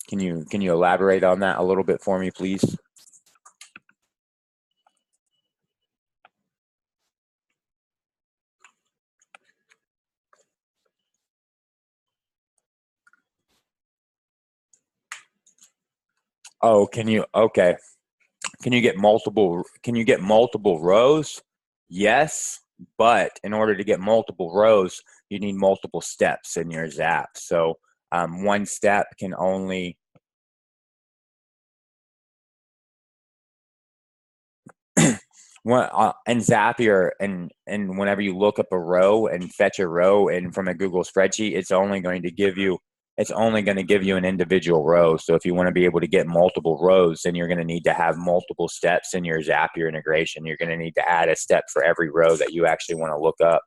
A: Can you elaborate on that a little bit for me, please? Oh, okay. Can you get multiple rows? Yes, but in order to get multiple rows, you need multiple steps in your Zap. So one step can only and Zapier and whenever you look up a row and fetch a row and from a Google spreadsheet, it's only going to give you an individual row. So if you want to be able to get multiple rows, then you're going to need to have multiple steps in your Zapier integration. You're going to need to add a step for every row that you actually want to look up.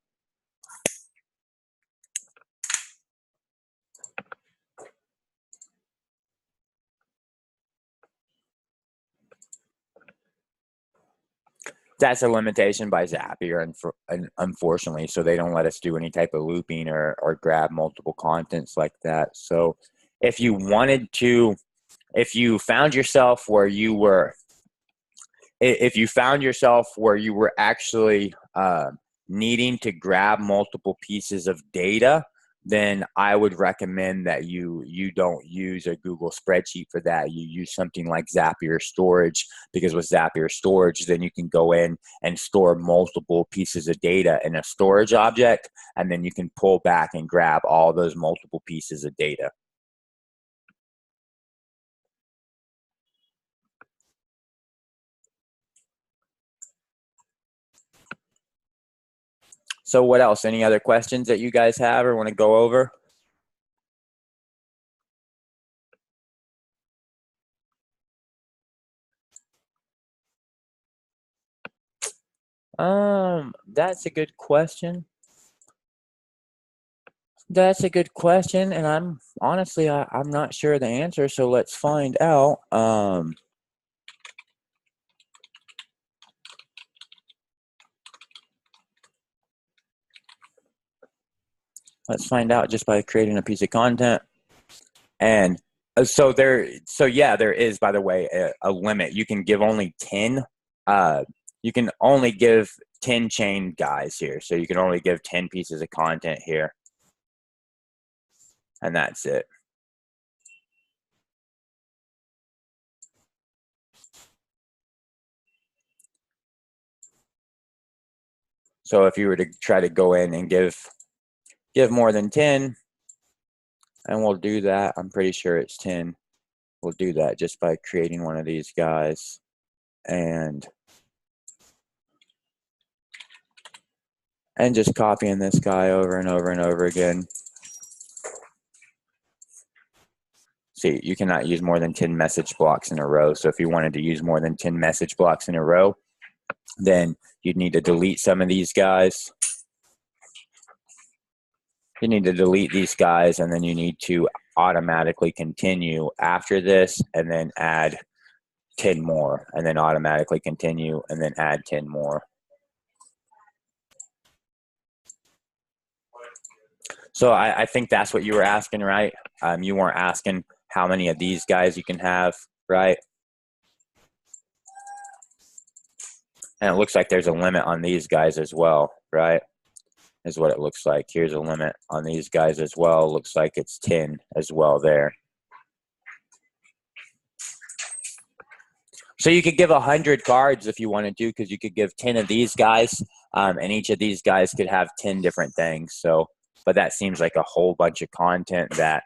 A: That's a limitation by Zapier, unfortunately. So they don't let us do any type of looping or grab multiple contents like that. So if you found yourself where you were actually needing to grab multiple pieces of data, then I would recommend that you don't use a Google spreadsheet for that. You use something like Zapier Storage, because with Zapier Storage, then you can go in and store multiple pieces of data in a storage object, and then you can pull back and grab all those multiple pieces of data. So what else? Any other questions that you guys have or want to go over? That's a good question. That's a good question, and I'm honestly I'm not sure the answer, so let's find out. Let's find out just by creating a piece of content. And so there is, by the way, a limit. You can give only 10. You can only give 10 chain guys here. So you can only give 10 pieces of content here. And that's it. So if you were to try to go in and give more than 10, and we'll do that. I'm pretty sure it's 10. We'll do that just by creating one of these guys and just copying this guy over and over and over again. See, you cannot use more than 10 message blocks in a row. So if you wanted to use more than 10 message blocks in a row, then you'd need to delete some of these guys. You need to delete these guys, and then you need to automatically continue after this and then add 10 more, and then automatically continue and then add 10 more. So I think that's what you were asking, right? You weren't asking how many of these guys you can have, right? And it looks like there's a limit on these guys as well, right? Is what it looks like. Here's a limit on these guys as well. Looks like it's 10 as well there. So you could give 100 cards if you wanted to, because you could give 10 of these guys, and each of these guys could have 10 different things. So, but that seems like a whole bunch of content that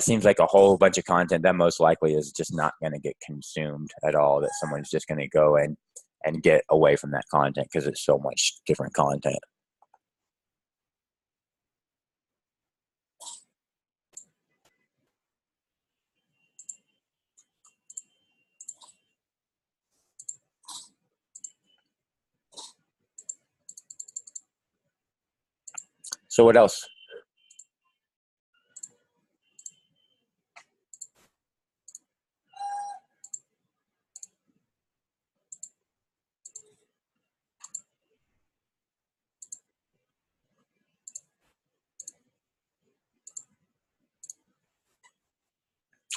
A: seems like a whole bunch of content that most likely is just not going to get consumed at all, that someone's just going to go in and get away from that content because it's so much different content. So what else?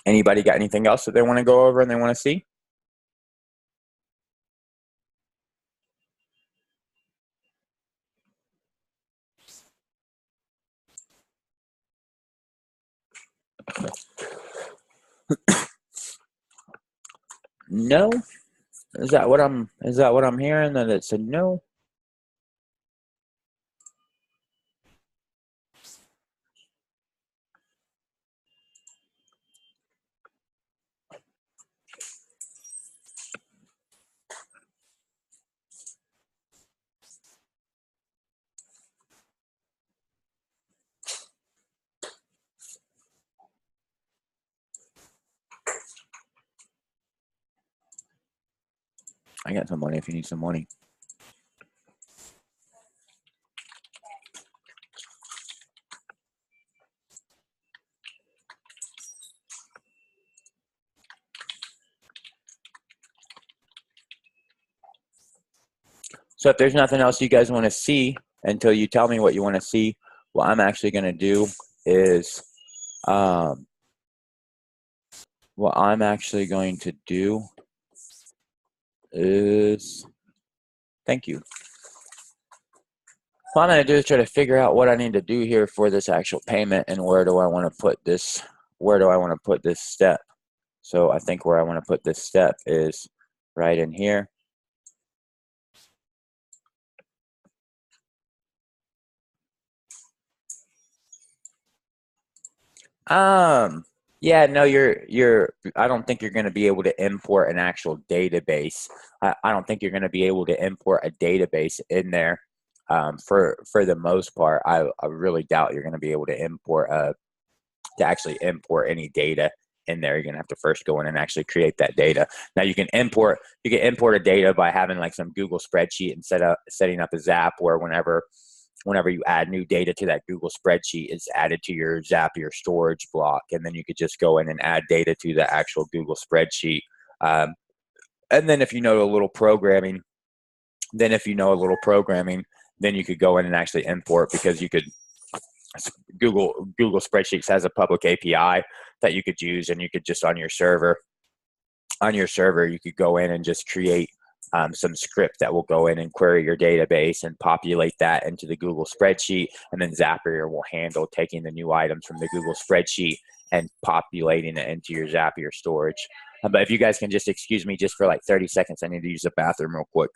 A: Anybody got anything else that they want to go over and they want to see? No? Is that what I'm hearing? That it's a no? I got some money if you need some money. So if there's nothing else you guys want to see until you tell me what you want to see, what I'm actually going to do is, what I'm actually going to do is, thank you. What I'm going to do is try to figure out what I need to do here for this actual payment and where do I want to put this, step. So I think where I want to put this step is right in here. Yeah, no, I don't think you're going to be able to import an actual database. I don't think you're going to be able to import a database in there. For the most part, I really doubt you're going to be able to actually import any data in there. You're going to have to first go in and actually create that data. Now you can import a data by having like some Google spreadsheet and setting up a Zap where whenever you add new data to that Google spreadsheet, it's added to your Zapier storage block. And then you could just go in and add data to the actual Google spreadsheet. And then if you know a little programming, then you could go in and actually import, because you could, Google Spreadsheets has a public API that you could use, and you could just on your server, you could go in and just create some script that will go in and query your database and populate that into the Google spreadsheet. And then Zapier will handle taking the new items from the Google spreadsheet and populating it into your Zapier storage. But if you guys can just excuse me just for like 30 seconds, I need to use the bathroom real quick.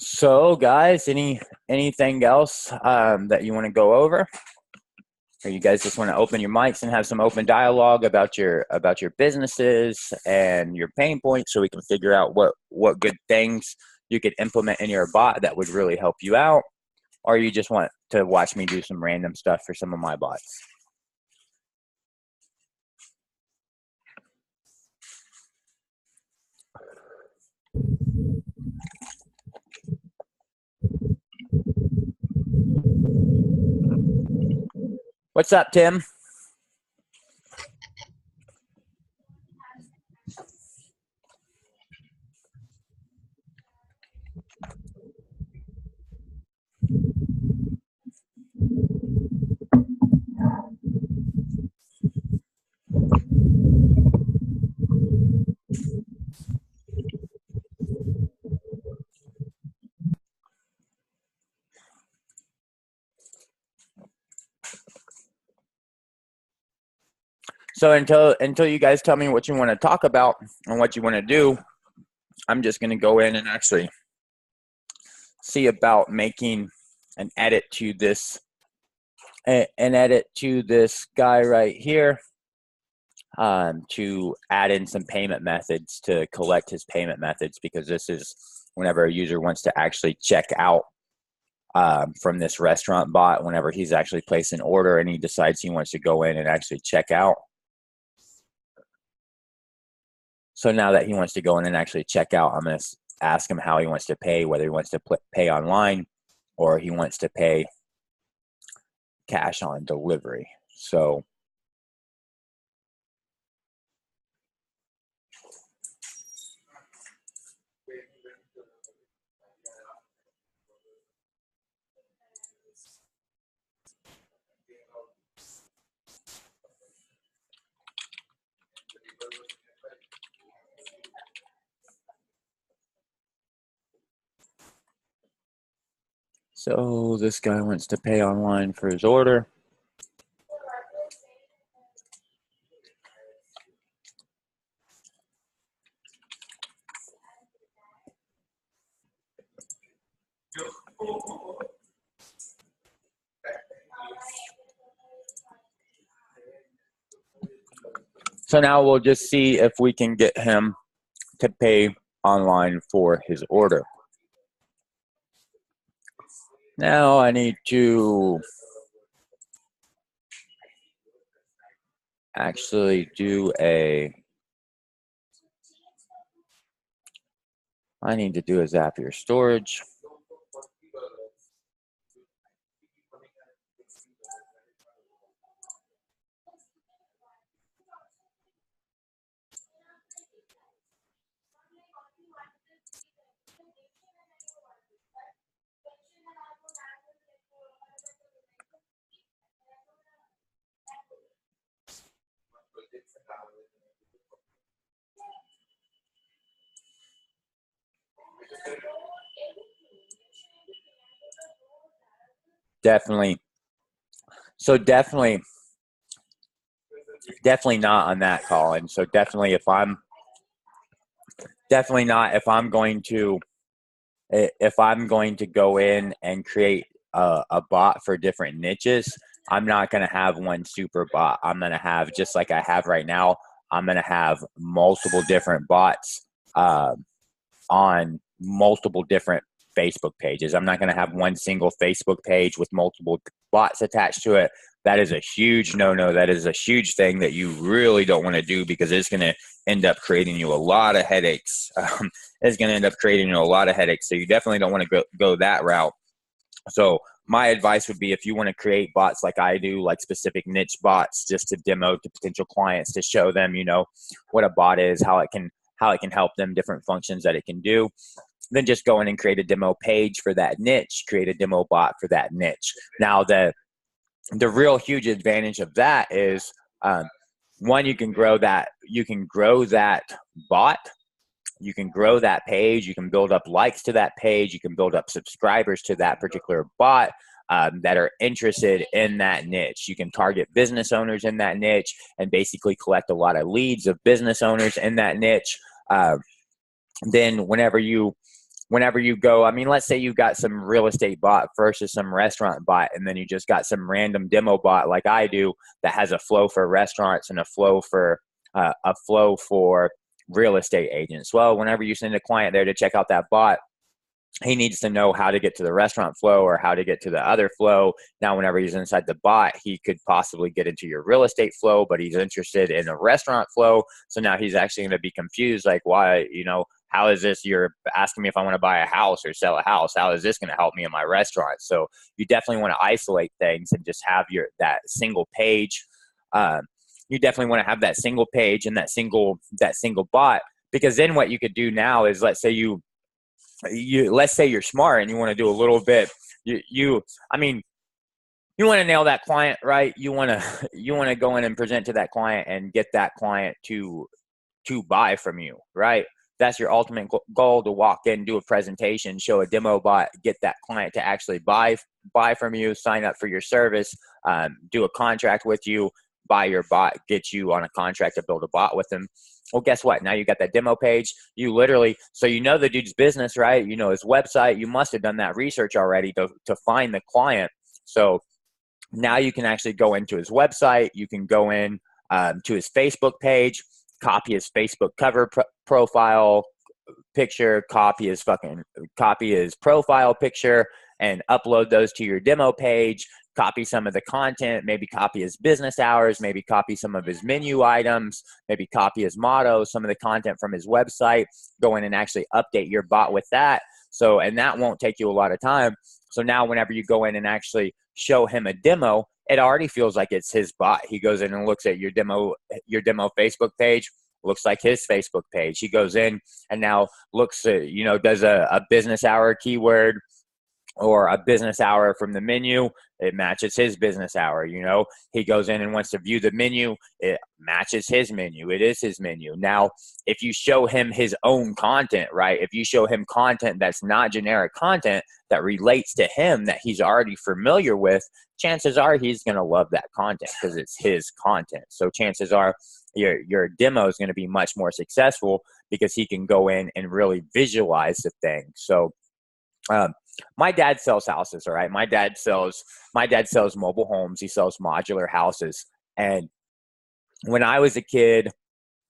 A: So guys, anything else that you want to go over? Or you guys just want to open your mics and have some open dialogue about your businesses and your pain points, so we can figure out what good things you could implement in your bot that would really help you out? Or you just want to watch me do some random stuff for some of my bots? What's up, Tim? So until you guys tell me what you want to talk about and what you want to do, I'm just going to go in and actually see about making an edit to this guy right here, to add in some payment methods to collect his payment methods, because this is whenever a user wants to actually check out from this restaurant bot, whenever he's actually placed an order and he decides he wants to go in and actually check out. So now that he wants to go in and actually check out, I'm going to ask him how he wants to pay, whether he wants to pay online or he wants to pay cash on delivery. So this guy wants to pay online for his order. So now we'll just see if we can get him to pay online for his order. Now I need to actually do a Zapier storage. Definitely. So definitely not on that, Colin. So definitely if I'm going to go in and create a bot for different niches, I'm not going to have one super bot. I'm going to have, just like I have right now, I'm going to have multiple different bots on multiple different Facebook pages. I'm not going to have one single Facebook page with multiple bots attached to it. That is a huge no-no. That is a huge thing that you really don't want to do, because it's going to end up creating you a lot of headaches. It's going to end up creating you a lot of headaches. So you definitely don't want to go that route. So my advice would be, if you want to create bots like I do, like specific niche bots, just to demo to potential clients, to show them, what a bot is, how it can help them, different functions that it can do, then just go in and create a demo page for that niche, create a demo bot for that niche. Now, the real huge advantage of that is, one, you can grow that bot, you can grow that page, you can build up likes to that page, you can build up subscribers to that particular bot that are interested in that niche. You can target business owners in that niche and basically collect a lot of leads of business owners in that niche. Then whenever you go, let's say you got some real estate bot versus some restaurant bot, and then you just got some random demo bot like I do that has a flow for restaurants and a flow for real estate agents. Well, whenever you send a client there to check out that bot, he needs to know how to get to the restaurant flow or how to get to the other flow. Now, whenever he's inside the bot, he could possibly get into your real estate flow, but he's interested in the restaurant flow. So now he's actually going to be confused, like, why, how is this? You're asking me if I want to buy a house or sell a house. How is this going to help me in my restaurant? So you definitely want to isolate things and just have that single page. You definitely want to have that single page and that single bot, because then what you could do now is, let's say you're smart and you want to do a little bit, you want to nail that client, right? You want to go in and present to that client and get that client to buy from you, right? That's your ultimate goal, to walk in, do a presentation, show a demo bot, get that client to actually buy from you, sign up for your service, do a contract with you, buy your bot, get you on a contract to build a bot with him. Well, guess what? Now you got that demo page. You literally, so you know the dude's business, right? You know his website. You must have done that research already to find the client. So now you can actually go into his website. You can go in to his Facebook page, copy his Facebook cover profile picture, copy his profile picture, and upload those to your demo page. Copy some of the content, maybe copy his business hours, maybe copy some of his menu items, maybe copy his motto, some of the content from his website. Go in and actually update your bot with that. So, and that won't take you a lot of time. So now whenever you go in and actually show him a demo, it already feels like it's his bot. He goes in and looks at your demo Facebook page, looks like his Facebook page. He goes in and now looks at, does a business hour keyword or a business hour from the menu. It matches his business hour. He goes in and wants to view the menu. It matches his menu. It is his menu. Now, if you show him his own content, right? If you show him content that's not generic content that relates to him that he's already familiar with, chances are he's going to love that content because it's his content. So chances are your demo is going to be much more successful because he can go in and really visualize the thing. So, my dad sells houses, all right? My dad sells mobile homes. He sells modular houses. And when I was a kid,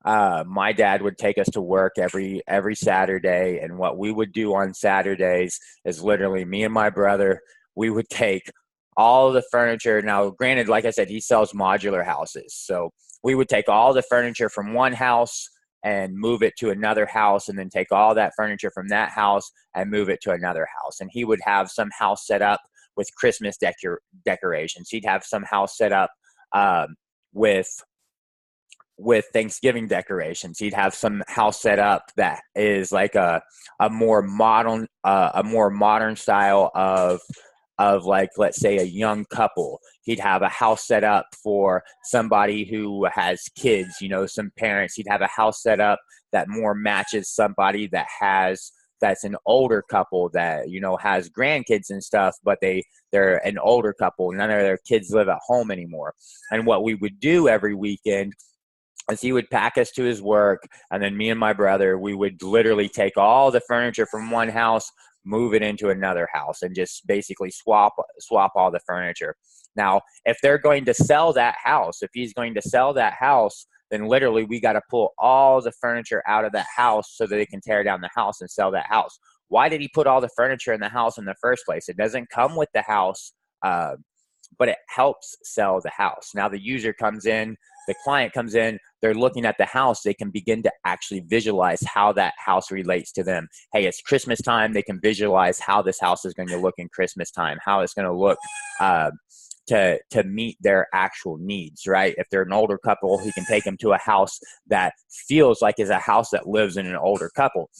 A: my dad would take us to work every Saturday. And what we would do on Saturdays is literally me and my brother, we would take all the furniture. Now, granted, like I said, he sells modular houses. So we would take all the furniture from one house and move it to another house, and then take all that furniture from that house and move it to another house. And he would have some house set up with Christmas decorations. He'd have some house set up with Thanksgiving decorations. He'd have some house set up that is like a more modern style of like, let's say, a young couple. He'd have a house set up for somebody who has kids, some parents. He'd have a house set up that more matches somebody that's an older couple that, has grandkids and stuff, but they're an older couple. None of their kids live at home anymore. And what we would do every weekend is he would pack us to his work, and then me and my brother, we would literally take all the furniture from one house, move it into another house, and just basically swap all the furniture. Now, if they're going to sell that house, if he's going to sell that house, then literally we got to pull all the furniture out of that house so that they can tear down the house and sell that house. Why did he put all the furniture in the house in the first place? It doesn't come with the house, but it helps sell the house. Now the user comes in, the client comes in, they're looking at the house, they can begin to actually visualize how that house relates to them. Hey, it's Christmas time, they can visualize how this house is going to look in Christmas time, how it's going to look to meet their actual needs, right? If they're an older couple, he can take them to a house that feels like is a house that lives in an older couple.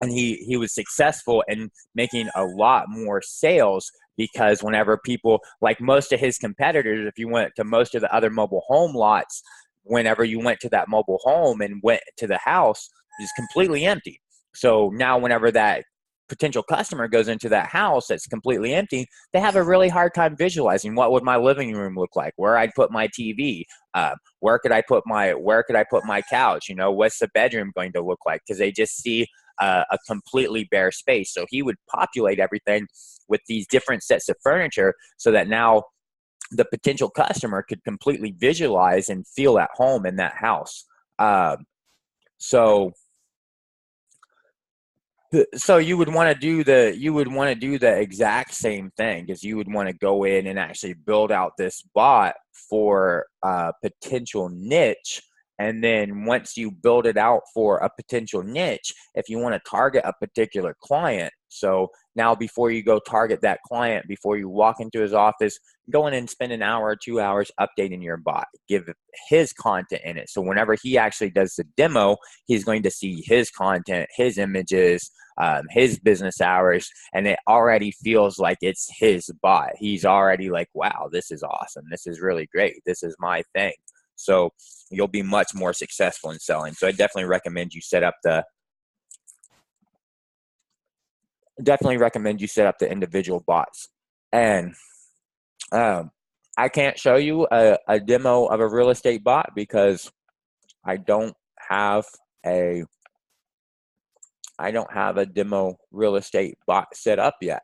A: And he was successful in making a lot more sales because whenever people, like most of his competitors, if you went to most of the other mobile home lots, whenever you went to that mobile home and went to the house, it's completely empty. So now whenever that potential customer goes into that house that's completely empty, they have a really hard time visualizing what would my living room look like, where I'd put my TV, where could I put my couch, what's the bedroom going to look like, because they just see a completely bare space. So he would populate everything with these different sets of furniture so that now the potential customer could completely visualize and feel at home in that house. So you would want to do the exact same thing, because you would want to go in and actually build out this bot for a potential niche. And then once you build it out for a potential niche, if you want to target a particular client, so now before you go target that client, before you walk into his office, go in and spend an hour or 2 hours updating your bot, give his content in it. So whenever he actually does the demo, he's going to see his content, his images, his business hours, and it already feels like it's his bot. He's already like, wow, this is awesome. This is really great. This is my thing. So you'll be much more successful in selling. So I definitely recommend you set up the individual bots. And I can't show you a demo of a real estate bot because I don't have a demo real estate bot set up yet.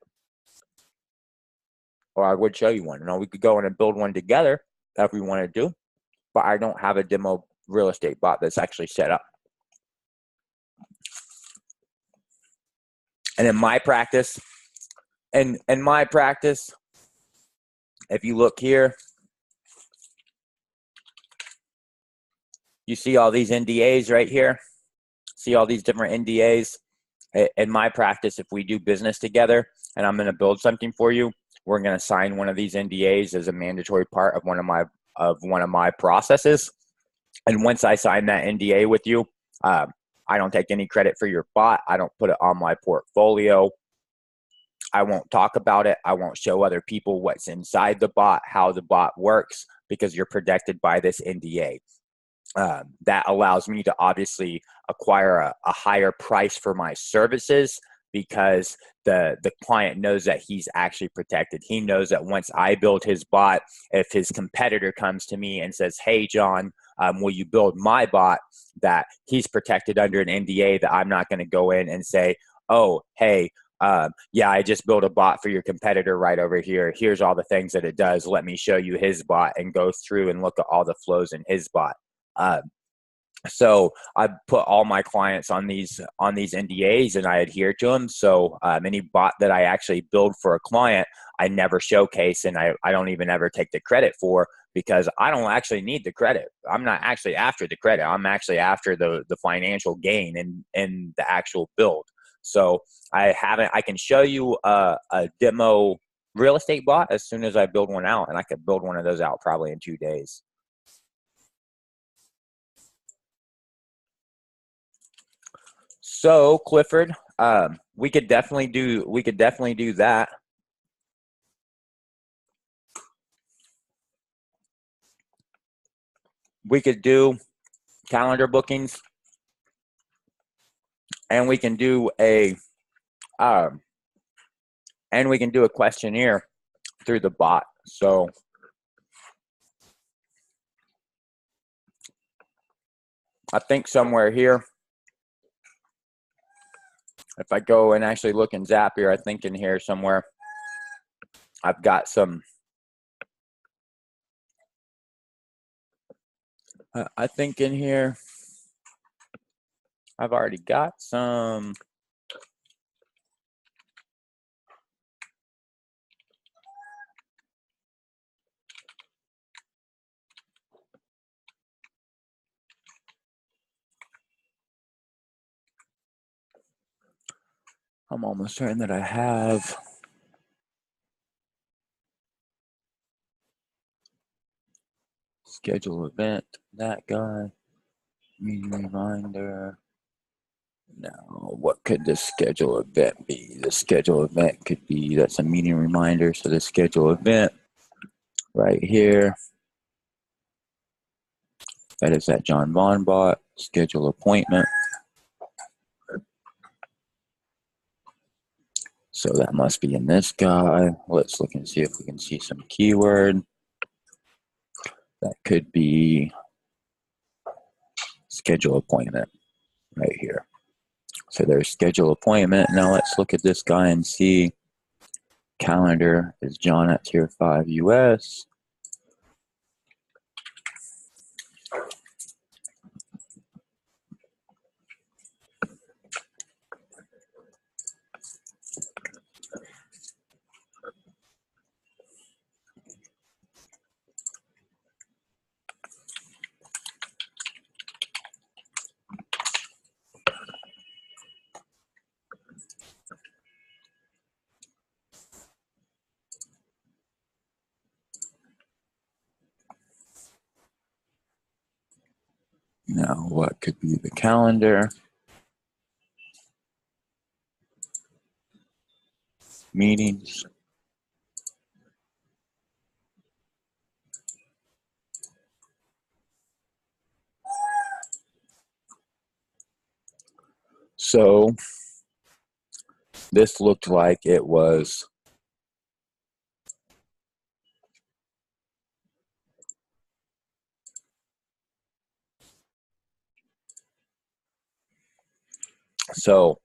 A: Or I would show you one. We could go in and build one together if we want to do, but I don't have a demo real estate bot that's actually set up. And in my practice, if you look here, you see all these NDAs right here. See all these different NDAs. In my practice, if we do business together and I'm going to build something for you, we're going to sign one of these NDAs as a mandatory part of one of my processes. And once I sign that NDA with you, I don't take any credit for your bot. I don't put it on my portfolio. I won't talk about it. I won't show other people what's inside the bot, how the bot works, because you're protected by this NDA. That allows me to obviously acquire a higher price for my services because the client knows that he's actually protected. He knows that once I build his bot, if his competitor comes to me and says, hey, John, will you build my bot, that he's protected under an NDA, that I'm not going to go in and say, oh, hey, yeah, I just built a bot for your competitor right over here. Here's all the things that it does. Let me show you his bot, and go through and look at all the flows in his bot. So I put all my clients on these NDAs and I adhere to them. So any bot that I actually build for a client, I never showcase, and I don't even ever take the credit for, because I don't actually need the credit. I'm not actually after the credit. I'm actually after the financial gain in the actual build. So I can show you a demo real estate bot as soon as I build one out, and I could build one of those out probably in 2 days. So Clifford, we could definitely do that. We could do calendar bookings, and we can do a questionnaire through the bot. So I think somewhere here, if I go and actually look in Zapier, I think in here somewhere, I've got some, I think in here, I've already got some. I'm almost certain that I have. Schedule event, that guy, meeting reminder. Now, what could the schedule event be? The schedule event could be, that's a meeting reminder. So the schedule event right here, that is that John Vaughn bot, schedule appointment. So that must be in this guy. Let's look and see if we can see some keyword. That could be schedule appointment right here. So there's schedule appointment. Now let's look at this guy and see. Calendar is John at Tier 5 US. Now, what could be the calendar? Meetings. So this looked like it was So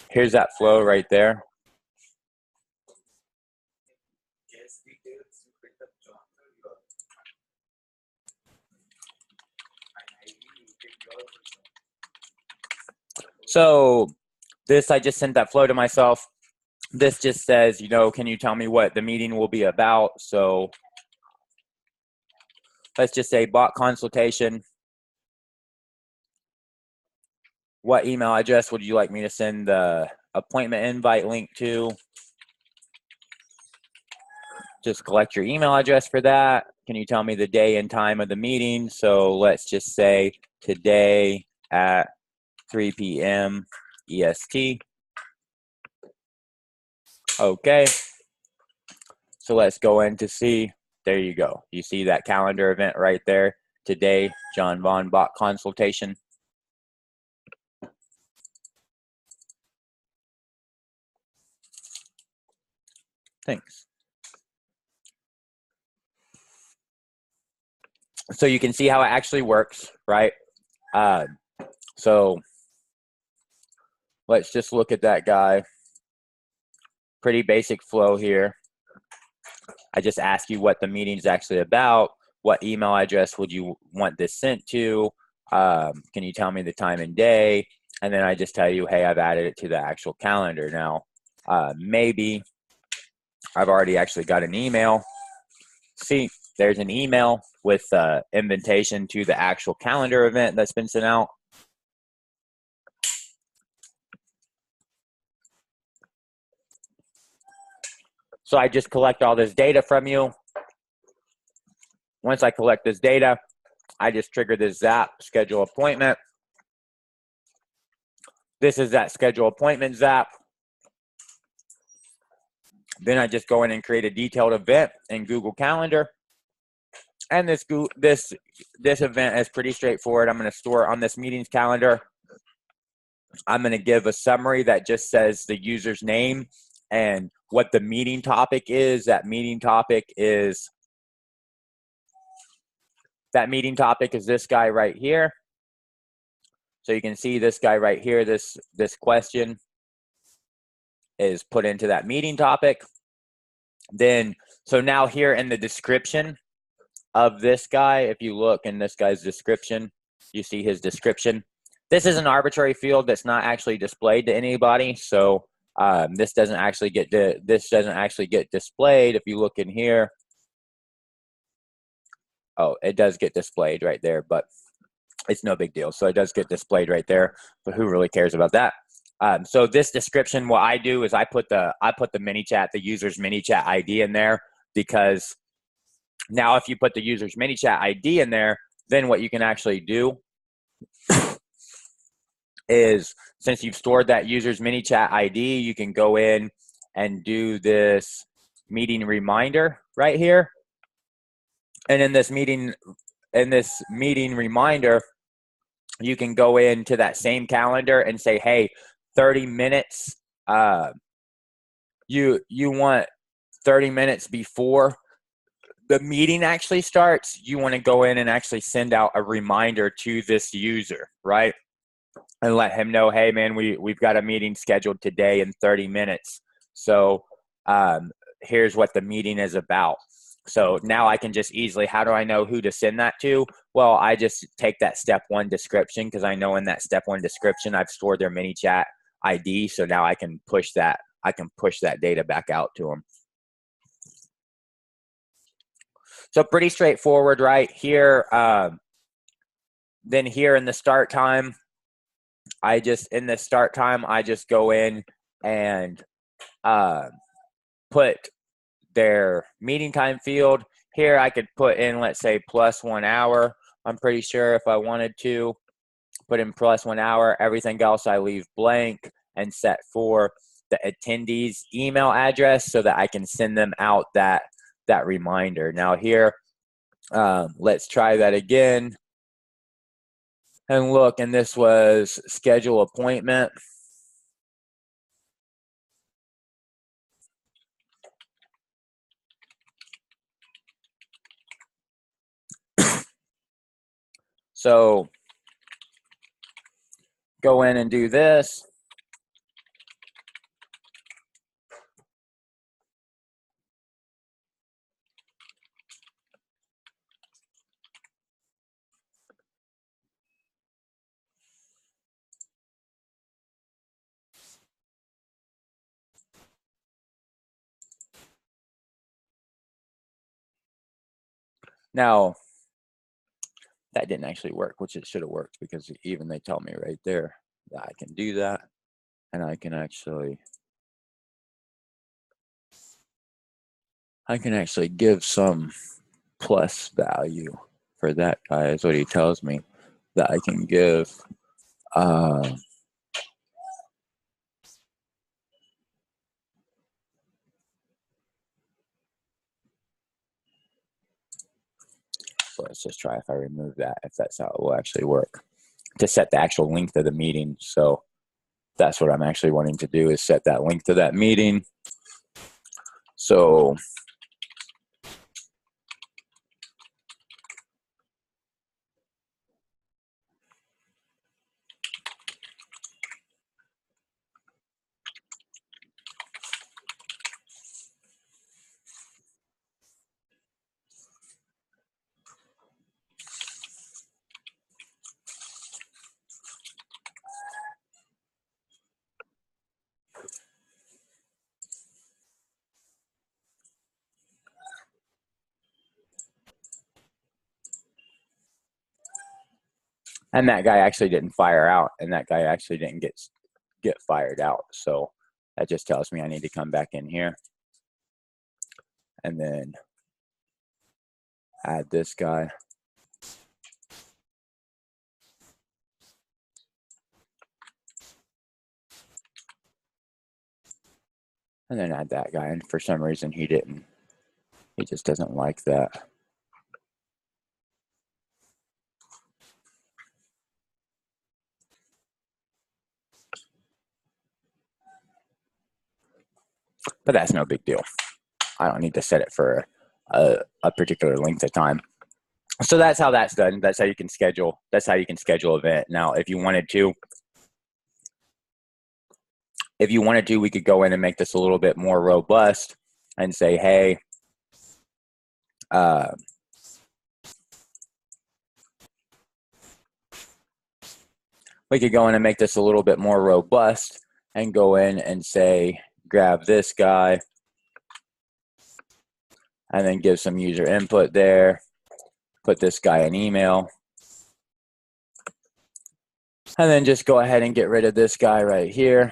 A: here's that flow right there. So this, I just sent that flow to myself. This just says, you know, can you tell me what the meeting will be about? So let's just say bot consultation. What email address would you like me to send the appointment invite link to? Just collect your email address for that. Can you tell me the day and time of the meeting? So let's just say today at 3 p.m. EST. Okay. So let's go in to see. There you go. You see that calendar event right there. Today, John Vaughn bot consultation. Thanks. So you can see how it actually works, right? So let's just look at that guy. Pretty basic flow here. I just ask you what the meeting is actually about. What email address would you want this sent to? Can you tell me the time and day? And then I just tell you, hey, I've added it to the actual calendar. Now, maybe I've already actually got an email. See, there's an email with invitation to the actual calendar event that's been sent out. So I just collect all this data from you. Once I collect this data, I just trigger this zap, schedule appointment. This is that schedule appointment zap. Then I just go in and create a detailed event in Google Calendar. And this event is pretty straightforward. I'm going to store it on this meetings calendar. I'm going to give a summary that just says the user's name and what the meeting topic is. That meeting topic is this guy right here. So you can see this guy right here, this question is put into that meeting topic. Then, so now here in the description of this guy, if you look in this guy's description, you see his description. This is an arbitrary field that's not actually displayed to anybody. So this doesn't actually get displayed. If you look in here, oh, it does get displayed right there, but it's no big deal. So it does get displayed right there, but who really cares about that? So this description, what I do is I put the mini chat, the user's mini chat ID in there, because now if you put the user's mini chat ID in there, then what you can actually do is, since you've stored that user's mini chat ID, you can go in and do this meeting reminder right here. And in this meeting reminder, you can go into that same calendar and say, hey, 30 minutes, you want 30 minutes before the meeting actually starts, you want to go in and actually send out a reminder to this user, right? And let him know, hey, man, we've got a meeting scheduled today in 30 minutes. So here's what the meeting is about. So now I can just easily, how do I know who to send that to? Well, I just take that step one description, because I know in that step one description, I've stored their mini chat ID. So now I can push that data back out to them. So pretty straightforward right here. Then here in the start time, I just go in and put their meeting time field. Here I could put in, let's say, +1 hour. I'm pretty sure if I wanted to put in +1 hour, everything else I leave blank and set for the attendees' email address so that I can send them out that reminder. Now here, let's try that again. And look, and this was schedule appointment. So go in and do this. Now, that didn't actually work, which it should have worked, because even they tell me right there that I can do that, and I can actually give some plus value for that guy, is what he tells me, that I can give. So let's just try if I remove that, if that's how it will actually work, to set the actual length of the meeting. So that's what I'm actually wanting to do, is set that length to that meeting. So and that guy actually didn't fire out, and that guy actually didn't get fired out. So that just tells me I need to come back in here and then add this guy. And then add that guy. And for some reason he didn't. He just doesn't like that. But that's no big deal. I don't need to set it for a particular length of time. So that's how that's done. That's how you can schedule. That's how you can schedule an event. Now, if you wanted to, we could go in and make this a little bit more robust and say, hey, we could go in and make this a little bit more robust and go in and say, grab this guy and then give some user input there, put this guy an email, and then just go ahead and get rid of this guy right here.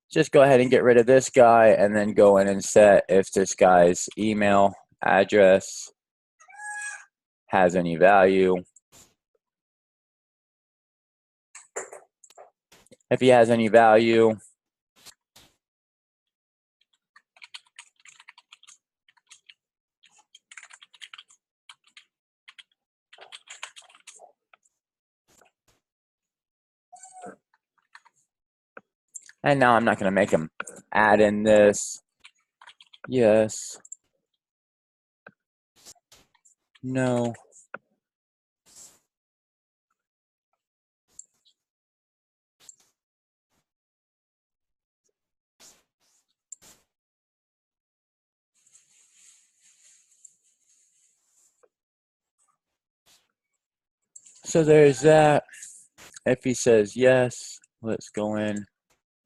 A: Just go ahead and get rid of this guy and then go in and set if this guy's email address has any value. If he has any value, and now I'm not going to make him add in this. Yes. No. So there's that. If he says yes, let's go in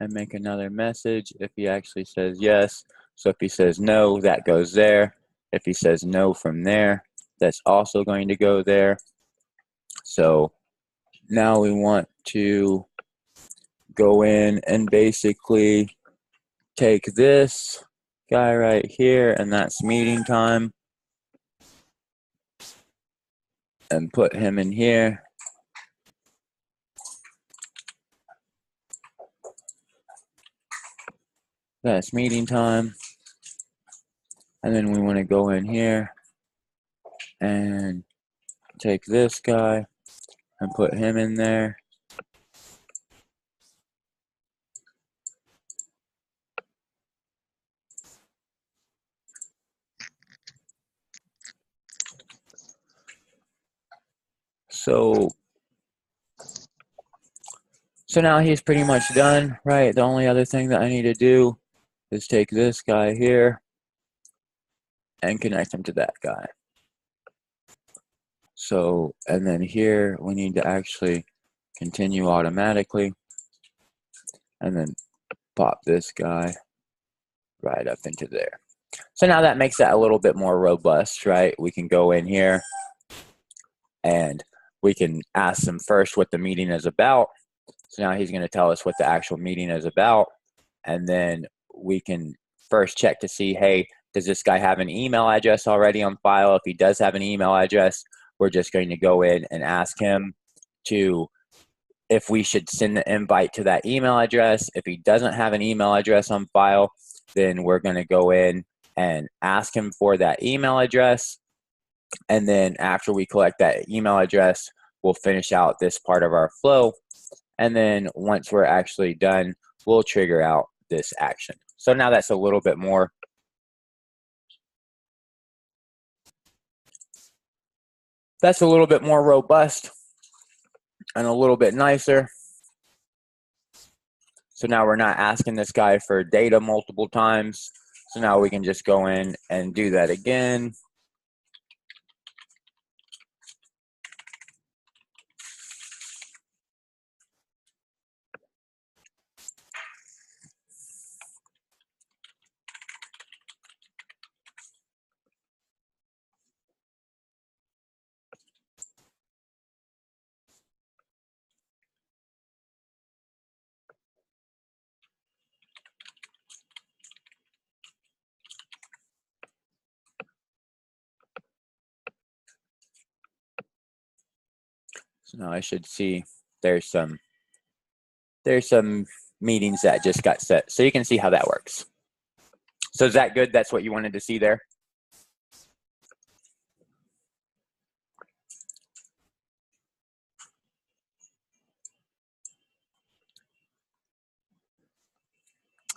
A: and make another message. If he actually says yes, so if he says no, that goes there. If he says no from there, that's also going to go there. So now we want to go in and basically take this guy right here, and that's meeting time, and put him in here. That's meeting time. And then we want to go in here and take this guy and put him in there. So now he's pretty much done, right? The only other thing that I need to do is take this guy here and connect him to that guy. So, and then here we need to actually continue automatically and then pop this guy right up into there. So now that makes that a little bit more robust, right? We can go in here and we can ask him first what the meeting is about. So now he's going to tell us what the actual meeting is about. And then we can first check to see, hey, does this guy have an email address already on file? If he does have an email address, we're just going to go in and ask him if we should send the invite to that email address. If he doesn't have an email address on file, then we're going to go in and ask him for that email address. And then after we collect that email address, we'll finish out this part of our flow. And then once we're actually done, we'll trigger out this action. So now that's a little bit more robust and a little bit nicer. So now we're not asking this guy for data multiple times. So now we can just go in and do that again. So now I should see there's some meetings that just got set. So you can see how that works. So is that good? That's what you wanted to see there?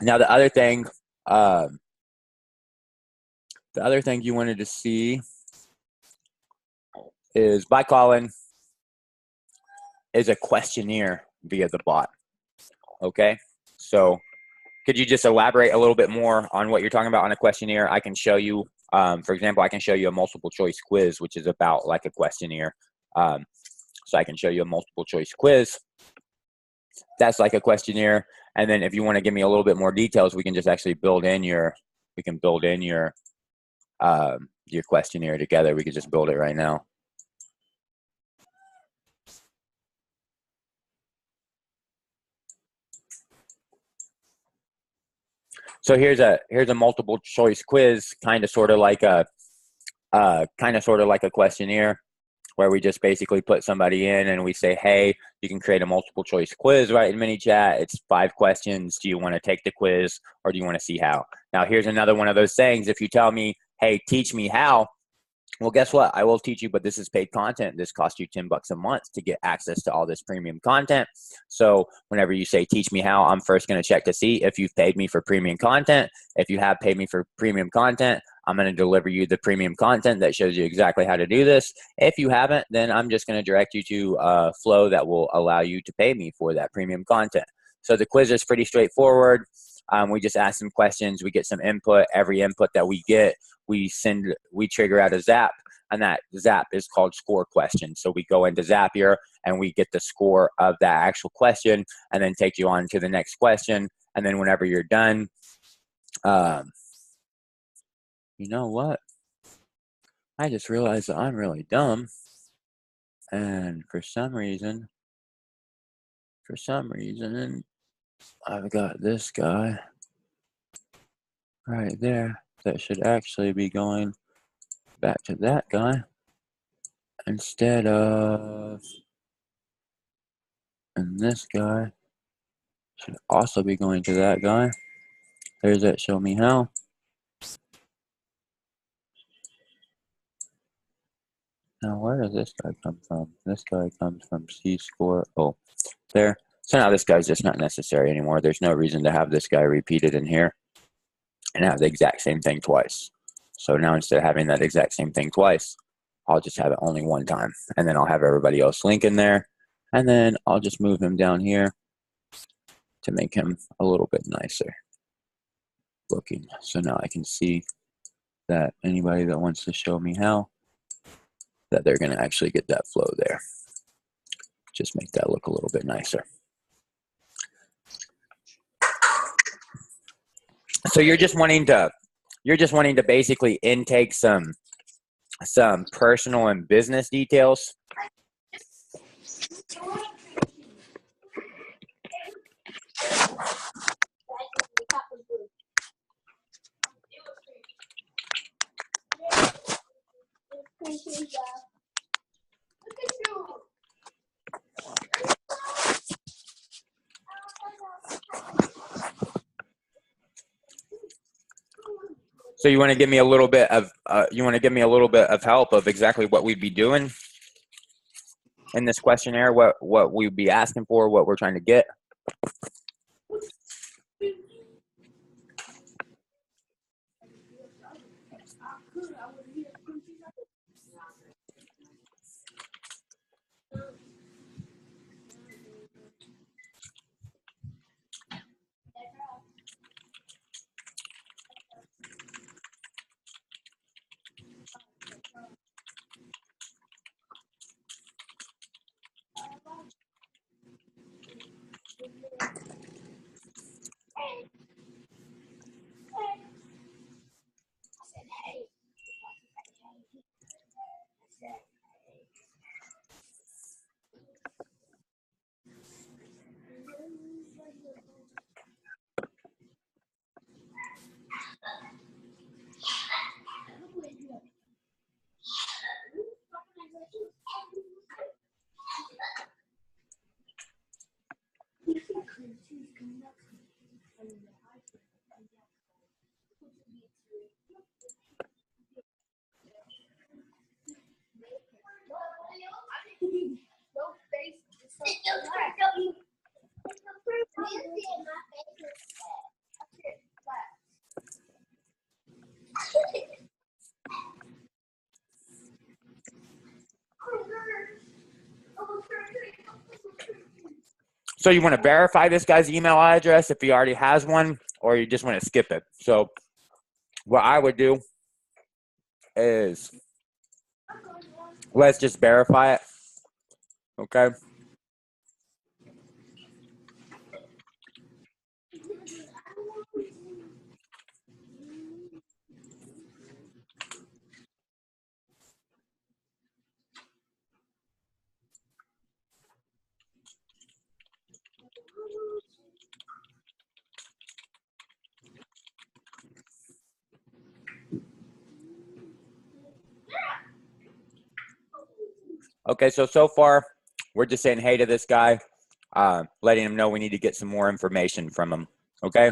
A: Now the other thing you wanted to see is by calling is a questionnaire via the bot. Okay, so could you just elaborate a little bit more on what you're talking about on a questionnaire? I can show you, for example, I can show you a multiple choice quiz, which is about like a questionnaire. So I can show you a multiple choice quiz. That's like a questionnaire. And then if you want to give me a little bit more details, we can just actually build in your questionnaire together. We could just build it right now. So here's a multiple choice quiz, kind of sort of like a questionnaire, where we just basically put somebody in and we say, hey, you can create a multiple choice quiz right in ManyChat. It's 5 questions. Do you want to take the quiz or do you want to see how? Now here's another one of those things. If you tell me, hey, teach me how, well, guess what? I will teach you, but this is paid content. This costs you $10 a month to get access to all this premium content. So whenever you say, teach me how, I'm first going to check to see if you've paid me for premium content. If you have paid me for premium content, I'm going to deliver you the premium content that shows you exactly how to do this. If you haven't, then I'm just going to direct you to a flow that will allow you to pay me for that premium content. So the quiz is pretty straightforward. We just ask some questions. We get some input. Every input that we get, we trigger out a zap, and that zap is called score question. So we go into Zapier and we get the score of that actual question and then take you on to the next question. And then whenever you're done, you know what? I just realized that I'm really dumb. And for some reason, I've got this guy right there that should actually be going back to that guy instead of, and this guy should also be going to that guy. There's that show me how. Now where does this guy come from? This guy comes from C score. Oh, there. So now this guy's just not necessary anymore. There's no reason to have this guy repeated in here and have the exact same thing twice. So now instead of having that exact same thing twice, I'll just have it only one time. And then I'll have everybody else link in there. And then I'll just move him down here to make him a little bit nicer looking. So now I can see that anybody that wants to show me how, that they're going to actually get that flow there. Just make that look a little bit nicer. So you're just wanting to you're just wanting to basically intake some personal and business details. So you want to give me a little bit of help of exactly what we'd be doing in this questionnaire, what we'd be asking for, what we're trying to get. So you want to verify this guy's email address if he already has one, or you just want to skip it. So what I would do is let's just verify it. Okay. Okay, so far, we're just saying hey to this guy, letting him know we need to get some more information from him, okay?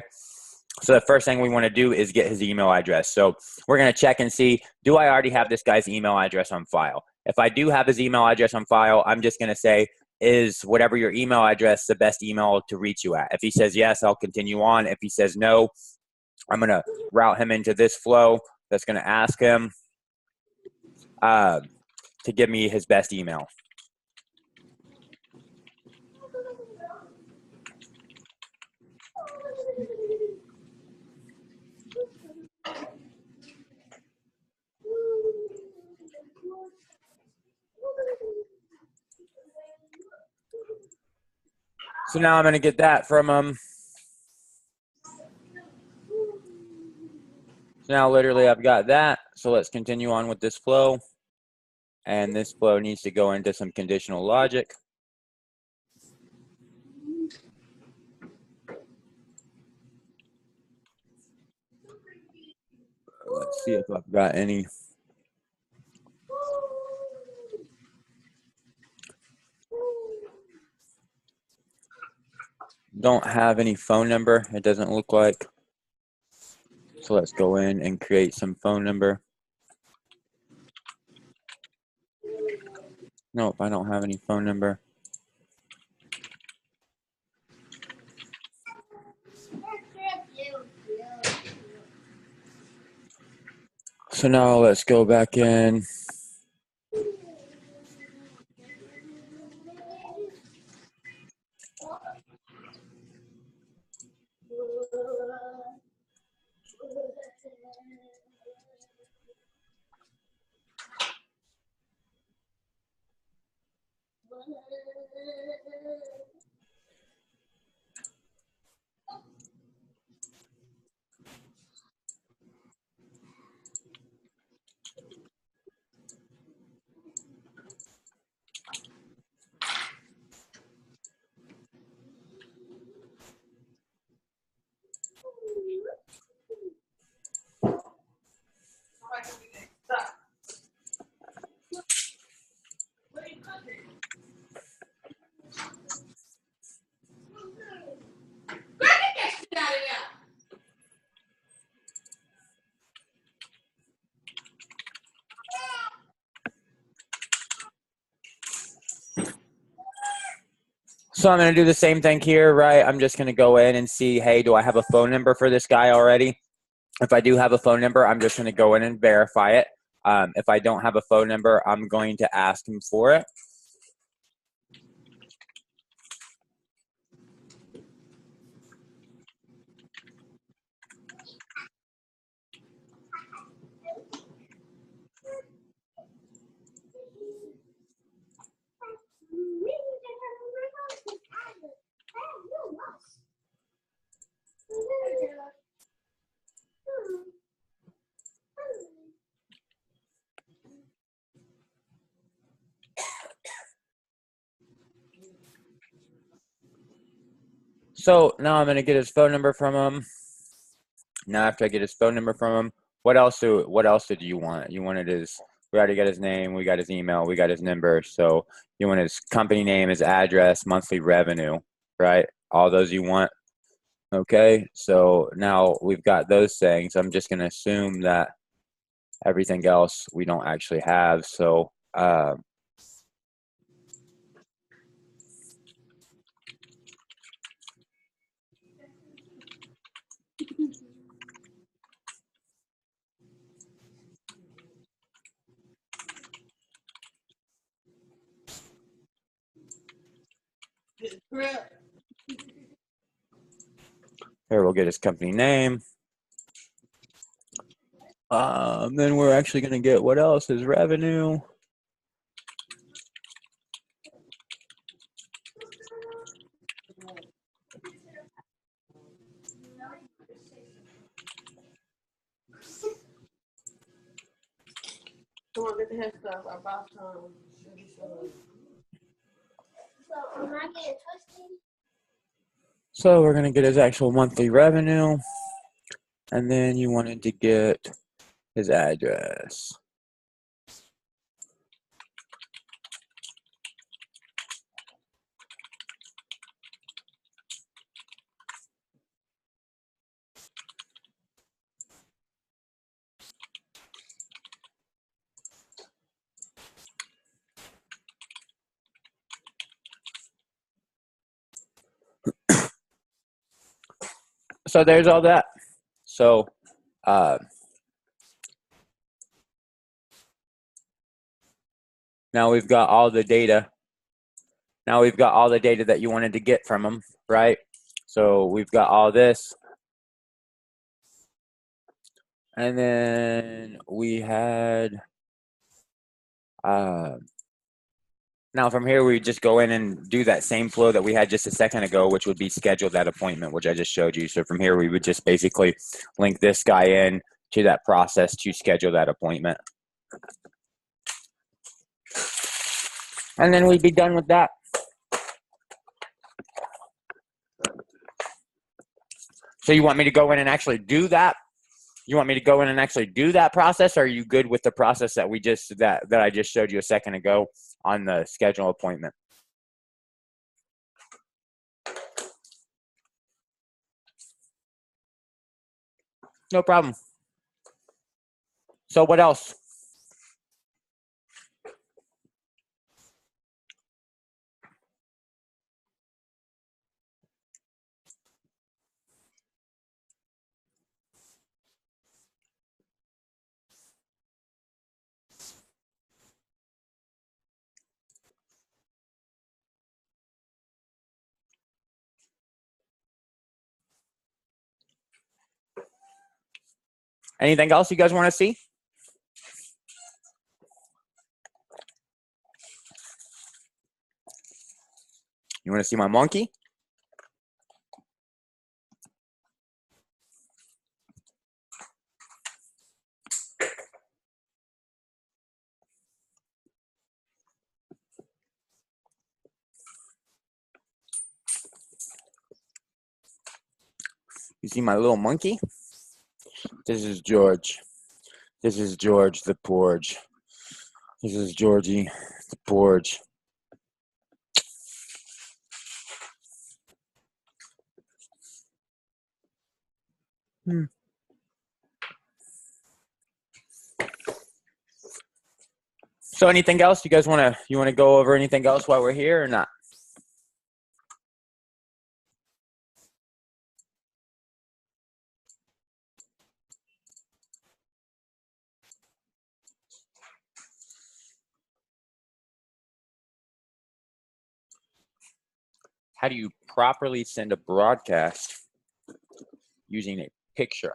A: So the first thing we want to do is get his email address. So we're going to check and see, do I already have this guy's email address on file? If I do have his email address on file, I'm just going to say, is whatever your email address the best email to reach you at? If he says yes, I'll continue on. If he says no, I'm going to route him into this flow that's going to ask him to give me his best email. So now I'm going to get that from him. So now literally I've got that. So let's continue on with this flow. And this flow needs to go into some conditional logic. Let's see if I've got any. Don't have any phone number, it doesn't look like. So let's go in and create some phone number. Nope, I don't have any phone number. So now let's go back in. So I'm going to do the same thing here, right? I'm just going to go in and see, hey, do I have a phone number for this guy already? If I do have a phone number, I'm just going to go in and verify it. If I don't have a phone number, I'm going to ask him for it. So now I'm going to get his phone number from him. Now after I get his phone number from him, what else did you want? You wanted his, we already got his name, we got his email, we got his number. So you want his company name, his address, monthly revenue, right? All those you want. Okay, so now we've got those things. I'm just going to assume that everything else we don't actually have. So here we'll get his company name. Then we're actually going to get what else? His revenue. So we're going to get his actual monthly revenue. And then you wanted to get his address. So there's all that. So now we've got all the data. Now we've got all the data that you wanted to get from them, right? So we've got all this. And then we had, now from here, we just go in and do that same flow that we had just a second ago, which would be schedule that appointment, which I just showed you. So from here, we would just basically link this guy in to that process to schedule that appointment. And then we'd be done with that. So you want me to go in and actually do that? You want me to go in and actually do that process? Or are you good with the process that we just that I just showed you a second ago on the schedule appointment? No problem. So what else? Anything else you guys want to see? You want to see my monkey? You see my little monkey? This is George. This is George the Porge. This is Georgie the Porge. So anything else you guys want to go over anything else while we're here or not? how do you properly send a broadcast using a picture?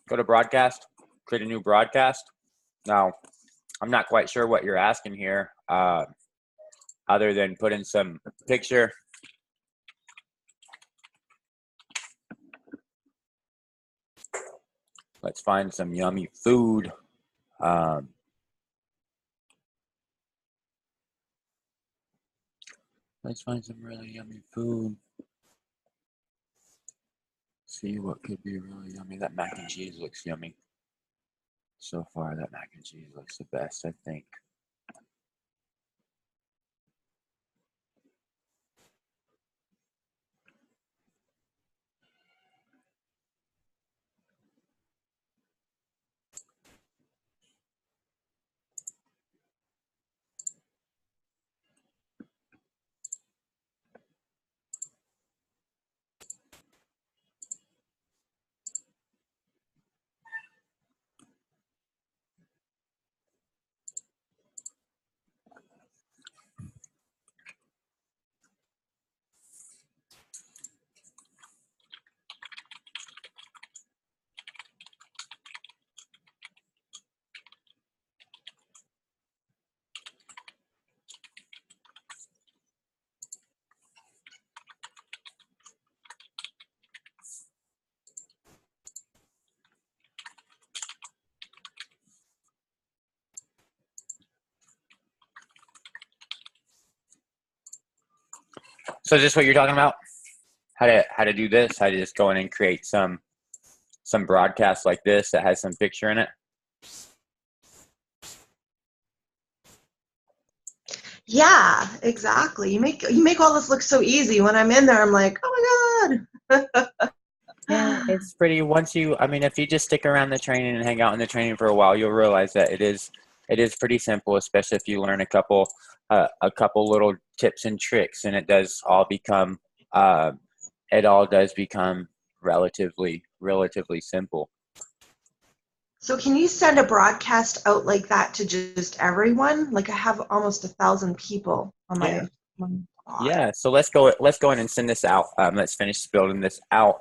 A: Go to broadcast, create a new broadcast. Now, I'm not quite sure what you're asking here, other than put in some picture. Let's find some yummy food. Let's find some really yummy food. See what could be really yummy. That mac and cheese looks yummy. So far, that mac and cheese looks the best, I think. So is this what you're talking about? How to do this? How to just go in and create some broadcast like this that has some picture in it?
E: Yeah, exactly. You make all this look so easy. When I'm in there, I'm like, oh my God.
A: Yeah, it's pretty. If you just stick around the training and hang out in the training for a while, you'll realize that it is pretty simple, especially if you learn a couple little tips and tricks, and it all does become relatively simple.
E: So can you send a broadcast out like that to just everyone? Like I have almost 1,000 people on my pod.
A: Yeah. So let's go in and send this out. Let's finish building this out.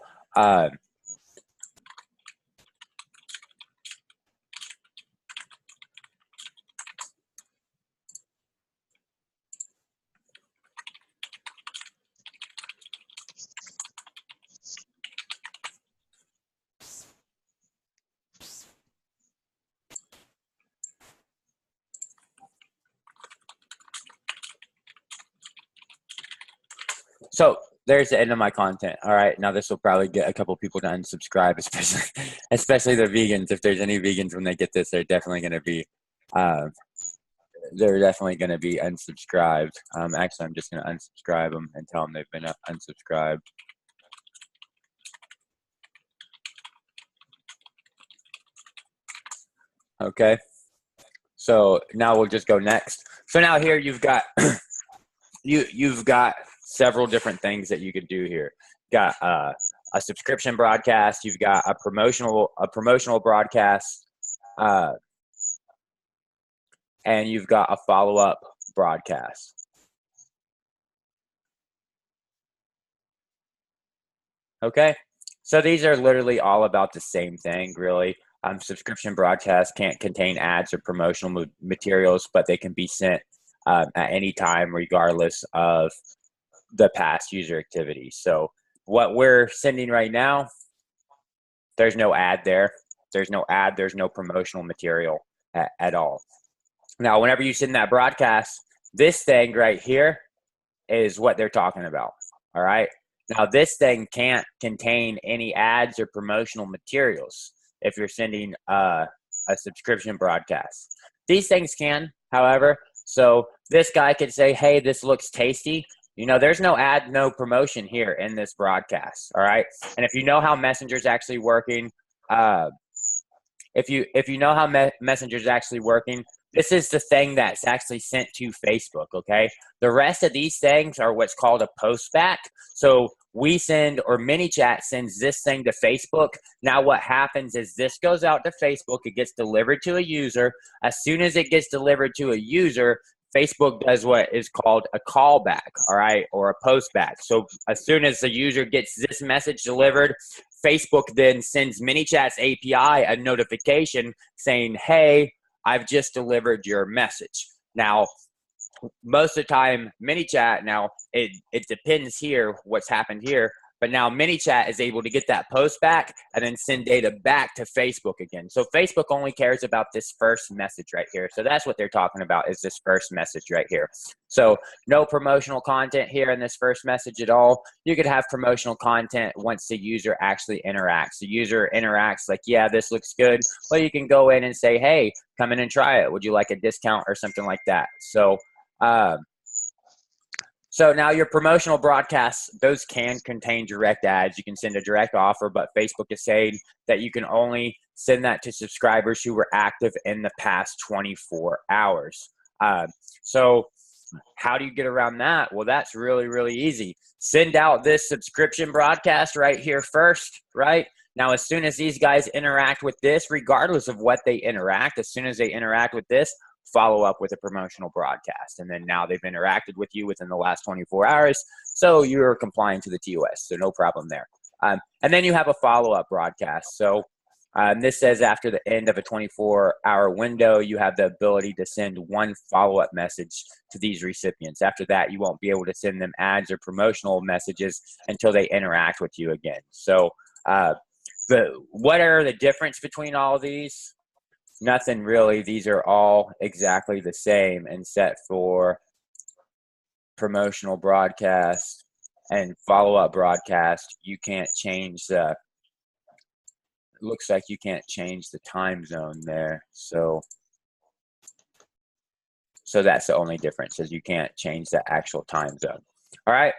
A: So there's the end of my content. All right. Now this will probably get a couple people to unsubscribe, especially the vegans. If there's any vegans when they get this, they're definitely going to be unsubscribed. Actually, I'm just going to unsubscribe them and tell them they've been unsubscribed. Okay. So now we'll just go next. So now here you've got you've got several different things that you could do here. Got a subscription broadcast. You've got a promotional broadcast, and you've got a follow-up broadcast. Okay, so these are literally all about the same thing, really. Subscription broadcasts can't contain ads or promotional materials, but they can be sent at any time, regardless of the past user activity. So what we're sending right now, there's no ad there. There's no ad. There's no promotional material at all. Now, whenever you send that broadcast, this thing right here is what they're talking about. All right. Now, this thing can't contain any ads or promotional materials if you're sending a subscription broadcast. These things can, however. So this guy could say, hey, this looks tasty. You know, there's no ad, no promotion here in this broadcast, all right? And if you know how Messenger's actually working, if you know how Messenger's actually working, This is the thing that's actually sent to Facebook, okay? The rest of these things are what's called a postback. So we send, or ManyChat sends this thing to Facebook. Now what happens is this goes out to Facebook. It gets delivered to a user. As soon as it gets delivered to a user, Facebook does what is called a callback, all right, or a postback. So as soon as the user gets this message delivered, Facebook then sends ManyChat's API a notification saying, hey, I've just delivered your message. Now, most of the time, ManyChat, now it depends here what's happened here, but now ManyChat is able to get that post back and then send data back to Facebook again. So Facebook only cares about this first message right here. So that's what they're talking about, is this first message right here. So no promotional content here in this first message at all. You could have promotional content once the user actually interacts. The user interacts like, yeah, this looks good. Well, you can go in and say, hey, come in and try it. Would you like a discount or something like that? So now your promotional broadcasts, those can contain direct ads. You can send a direct offer, but Facebook is saying that you can only send that to subscribers who were active in the past 24 hours. So how do you get around that? Well, that's really, really easy. Send out this subscription broadcast right here first, right? Now, as soon as these guys interact with this, regardless of what they interact, as soon as they interact with this, follow up with a promotional broadcast. And then now they've interacted with you within the last 24 hours. So you're complying to the TOS. So no problem there. And then you have a follow-up broadcast. So this says after the end of a 24-hour window, you have the ability to send one follow-up message to these recipients. After that, you won't be able to send them ads or promotional messages until they interact with you again. So what are the difference between all of these? Nothing really. These are all exactly the same, except for promotional broadcast and follow-up broadcast. You can't change the, it looks like you can't change the time zone there. So that's the only difference, is you can't change the actual time zone. All right.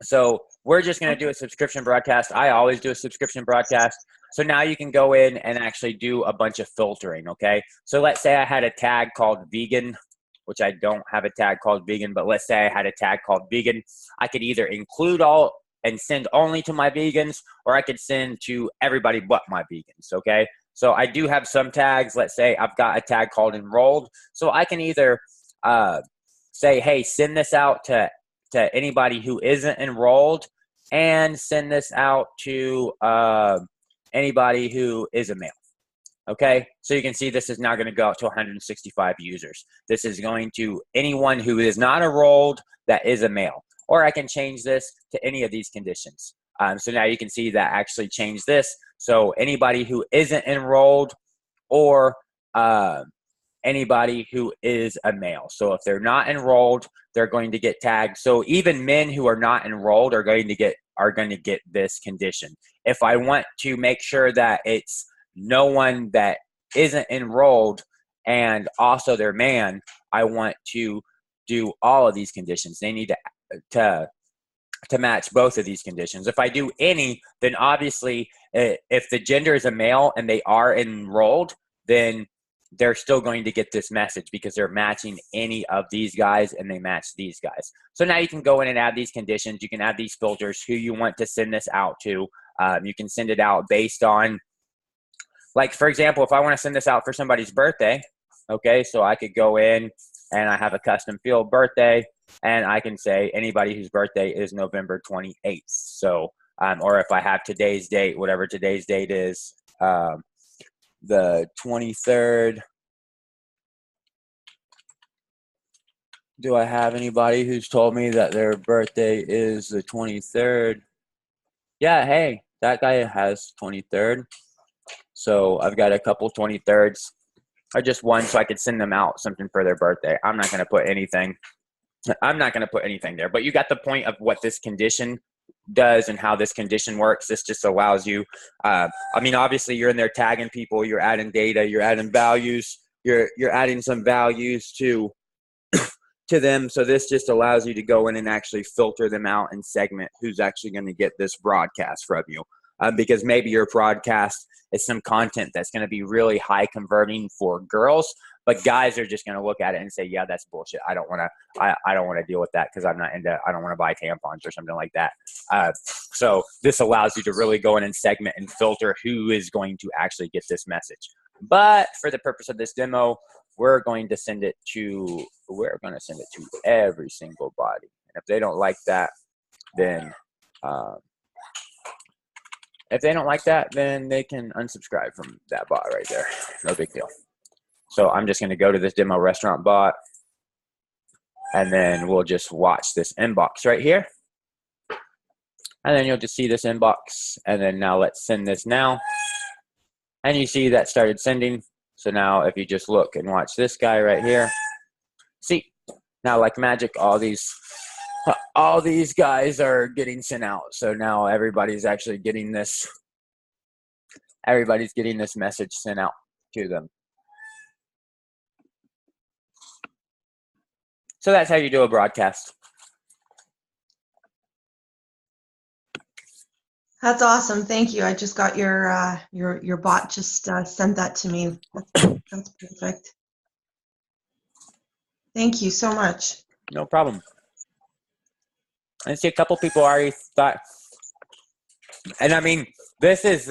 A: So we're just going to do a subscription broadcast. I always do a subscription broadcast. So now you can go in and actually do a bunch of filtering, okay? So let's say I had a tag called vegan, which I don't have a tag called vegan, but let's say I had a tag called vegan. I could either include all and send only to my vegans, or I could send to everybody but my vegans, okay? So I do have some tags. Let's say I've got a tag called enrolled. So I can either say, hey, send this out to anybody who isn't enrolled, and send this out to anybody who is a male. Okay, so you can see this is now going to go out to 165 users. This is going to anyone who is not enrolled that is a male. Or I can change this to any of these conditions. So now you can see that actually changed this. So anybody who isn't enrolled, or anybody who is a male. So if they're not enrolled, they're going to get tagged. So even men who are not enrolled are going to get this condition. If I want to make sure that it's no one that isn't enrolled and also their man, I want to do all of these conditions. They need to match both of these conditions. If I do any, then obviously if the gender is a male and they are enrolled, then they're still going to get this message because they're matching any of these guys and they match these guys. So now you can go in and add these conditions. You can add these filters, who you want to send this out to. You can send it out based on, like, for example, if I want to send this out for somebody's birthday, okay, so I could go in and I have a custom field birthday, and I can say anybody whose birthday is November 28th. So, or if I have today's date, whatever today's date is, the 23rd. Do I have anybody who's told me that their birthday is the 23rd? Yeah, hey, that guy has 23rd. So I've got a couple 23rds. I just one, so I could send them out something for their birthday. I'm not going to put anything. I'm not going to put anything there. But you got the point of what this condition does and how this condition works. This just allows you, I mean, obviously you're in there tagging people, you're adding data, you're adding values, you're adding some values to them. So this just allows you to go in and actually filter them out and segment who's actually going to get this broadcast from you. Because maybe your broadcast is some content that's going to be really high converting for girls, But guys are just going to look at it and say, yeah, that's bullshit. I don't want to deal with that because I don't want to buy tampons or something like that. So this allows you to really go in and segment and filter who is going to actually get this message. But for the purpose of this demo, we're going to send it to every single body. And if they don't like that, then they can unsubscribe from that bot right there. No big deal. So I'm just going to go to this demo restaurant bot, and then we'll just watch this inbox right here. And then you'll just see this inbox. And then now let's send this now. And you see that started sending. So now if you just look and watch this guy right here, see, now like magic, all these guys are getting sent out. So now everybody's actually getting this. Everybody's getting this message sent out to them. So that's how you do a broadcast.
E: That's awesome. Thank you. I just got your bot just sent that to me. That's perfect. Thank you so much.
A: No problem. I see a couple people already thought, and I mean, this is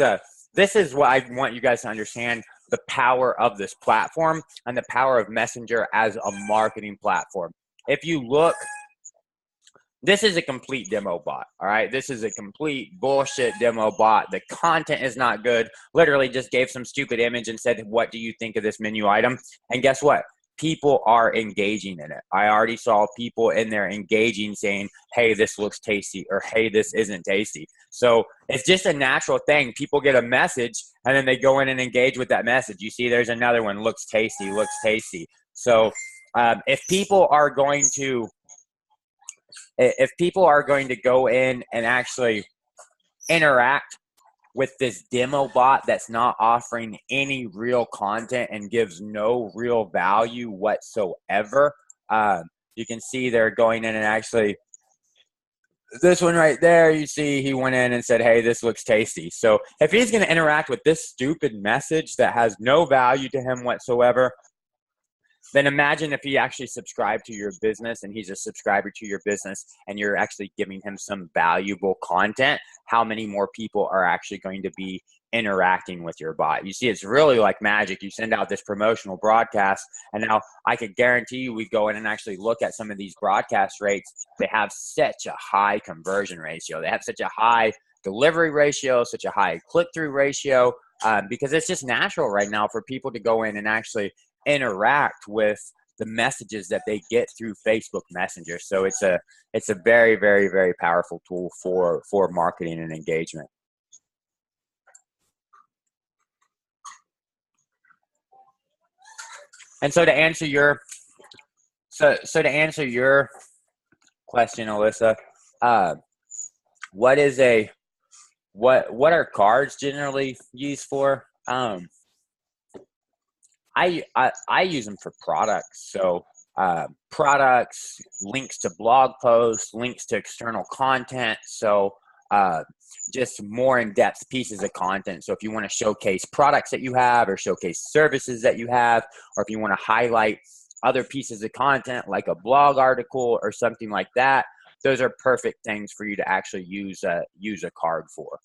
A: what I want you guys to understand, the power of this platform and the power of Messenger as a marketing platform. If you look, this is a complete demo bot, all right? This is a complete bullshit demo bot. The content is not good. Literally just gave some stupid image and said, what do you think of this menu item? And guess what? People are engaging in it. I already saw people in there engaging, saying, hey, this looks tasty, or hey, this isn't tasty. So it's just a natural thing. People get a message and then they go in and engage with that message. You see, there's another one, looks tasty, looks tasty. So if people are going to go in and actually interact with this demo bot that's not offering any real content and gives no real value whatsoever, you can see they're going in and actually, this one right there, you see he went in and said, hey, this looks tasty. So if he's going to interact with this stupid message that has no value to him whatsoever, then imagine if he actually subscribed to your business and he's a subscriber to your business and you're actually giving him some valuable content, how many more people are actually going to be interacting with your bot? You see, it's really like magic. You send out this promotional broadcast, and now I could guarantee you we go in and actually look at some of these broadcast rates. They have such a high conversion ratio. They have such a high delivery ratio, such a high click-through ratio, because it's just natural right now for people to go in and actually interact with the messages that they get through Facebook Messenger. So it's a very, very, very powerful tool for marketing and engagement. And so to answer your question, Alyssa, what are cards generally used for? I use them for products. So products, links to blog posts, links to external content. So just more in-depth pieces of content. So if you want to showcase products that you have, or showcase services that you have, or if you want to highlight other pieces of content like a blog article or something like that, those are perfect things for you to actually use a card for.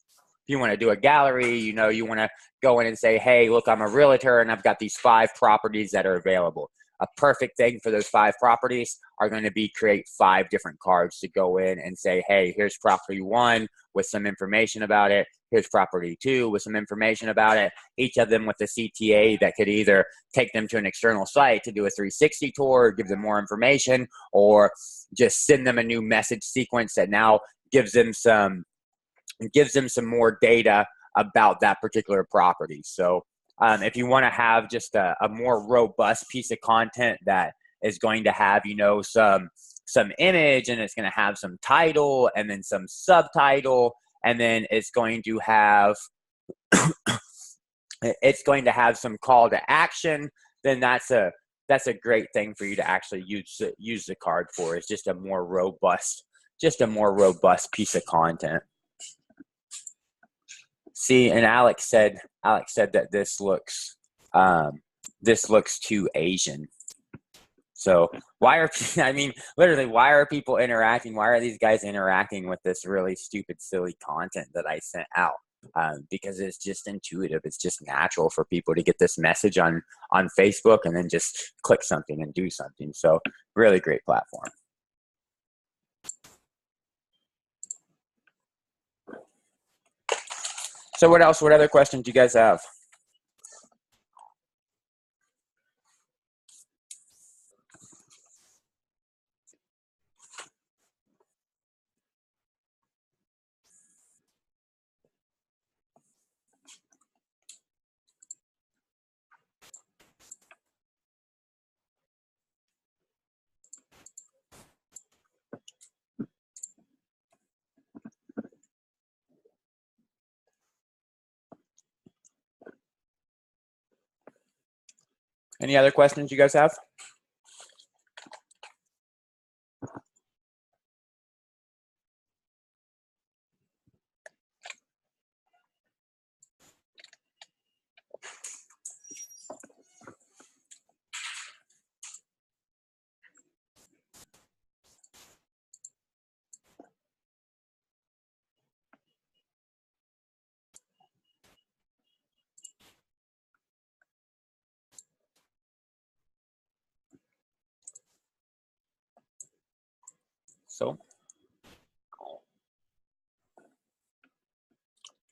A: If you want to do a gallery, you want to go in and say, hey, look, I'm a realtor and I've got these 5 properties that are available. A perfect thing for those 5 properties are going to be create 5 different cards to go in and say, hey, here's property 1 with some information about it. Here's property 2 with some information about it. Each of them with a CTA that could either take them to an external site to do a 360 tour, give them more information, or just send them a new message sequence that now gives them some more data about that particular property. So if you want to have just a more robust piece of content that is going to have, some image, and it's going to have some title and then some subtitle, and then it's going to have some call to action, then that's a great thing for you to actually use the card for. It's just a more robust piece of content. See, and Alex said that this looks this looks too Asian. So why are, I mean, literally, why are people interacting? Why are these guys interacting with this really stupid, silly content that I sent out? Because it's just intuitive. It's just natural for people to get this message on Facebook and then just click something and do something. So really great platform. So what else? What other questions do you guys have? Any other questions you guys have? So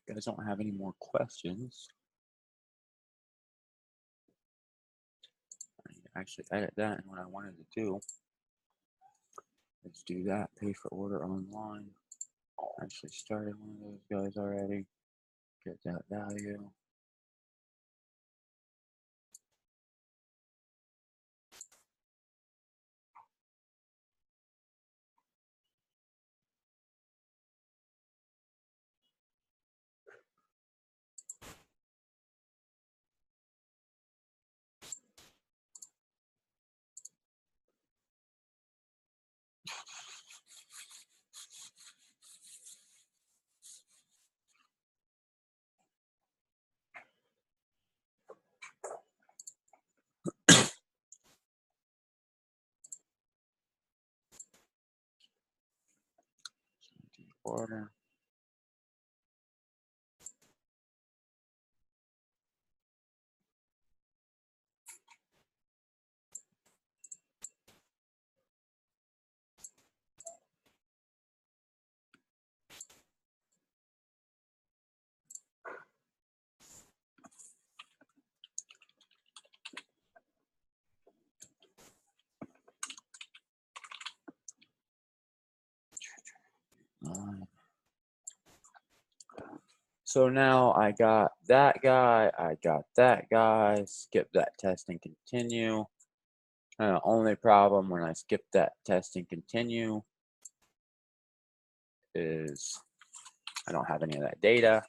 A: you guys don't have any more questions. I need to actually edit that, and what I wanted to do is do that. Pay for order online. I actually started one of those guys already. Get that value. Order. So now I got that guy, I got that guy, skip that test and continue. Only problem when I skip that test and continue is I don't have any of that data.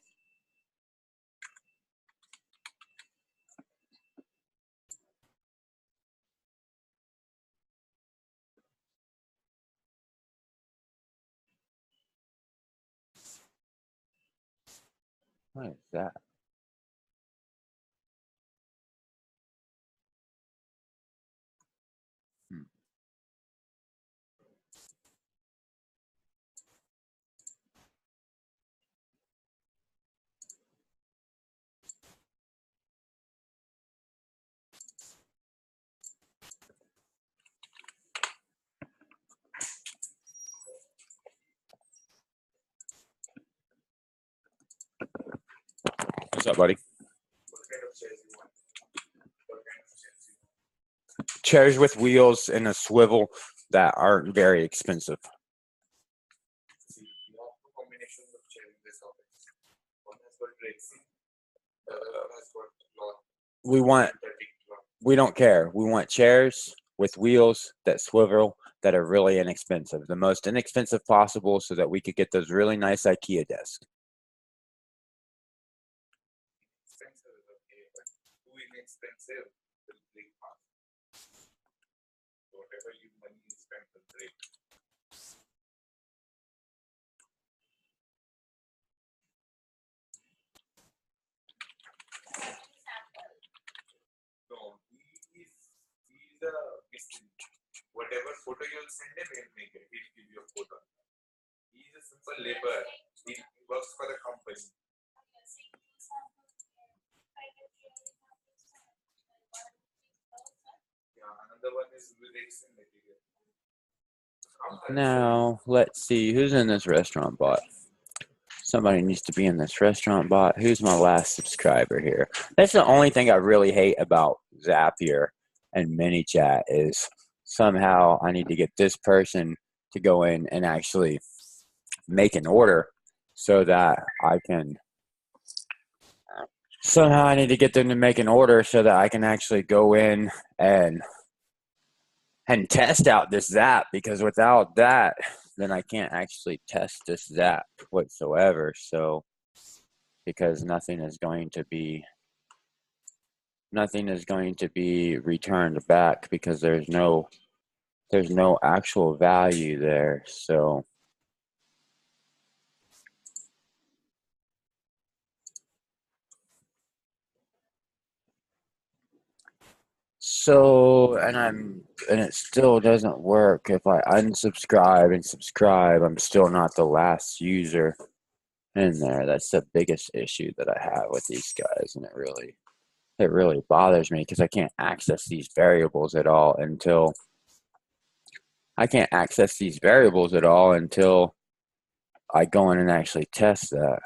A: What is that? What's up, buddy? Chairs with wheels and a swivel that aren't very expensive. We don't care. We want chairs with wheels that swivel that are really inexpensive. The most inexpensive possible so that we could get those really nice IKEA desks.
F: photo you'll send him, he'll make it. He'll give you a photo. He's a simple laborer. He works for the company. Yeah, another one is lyrics and material.
A: Now, let's see. Who's in this restaurant bot? Somebody needs to be in this restaurant bot. Who's my last subscriber here? That's the only thing I really hate about Zapier and ManyChat is somehow I need to get this person to go in and actually make an order so that I can somehow I need to get them to make an order so that I can actually go in and test out this Zap, because without that, then I can't actually test this Zap whatsoever. So, because nothing is going to be returned back because there's no actual value there. And it still doesn't work. If I unsubscribe and subscribe, I'm still not the last user in there. That's the biggest issue that I have with these guys, and it really bothers me because I can't access these variables at all until I go in and actually test that.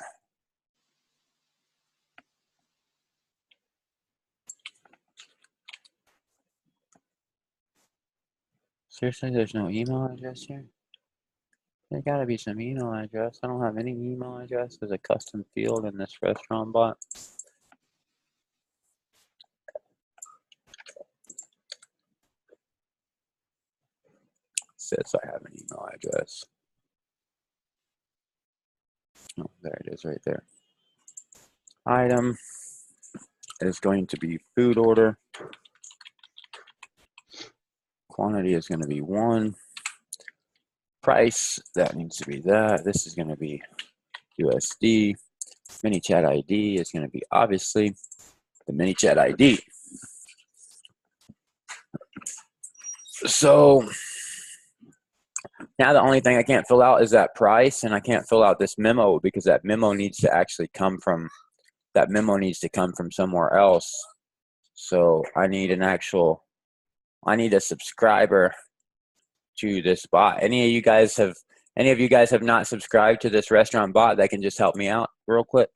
A: Seriously, there's no email address here? There gotta be some email address. I don't have any email address as a custom field in this restaurant bot. Says I have an email address. Oh, there it is right there. Item is going to be food order. Quantity is going to be 1. Price, that needs to be that. This is going to be USD. ManyChat ID is going to be obviously the ManyChat ID. So now the only thing I can't fill out is that price, and I can't fill out this memo because that memo needs to actually come from somewhere else. So I need a subscriber to this bot. Any of you guys have not subscribed to this restaurant bot that can just help me out real quick?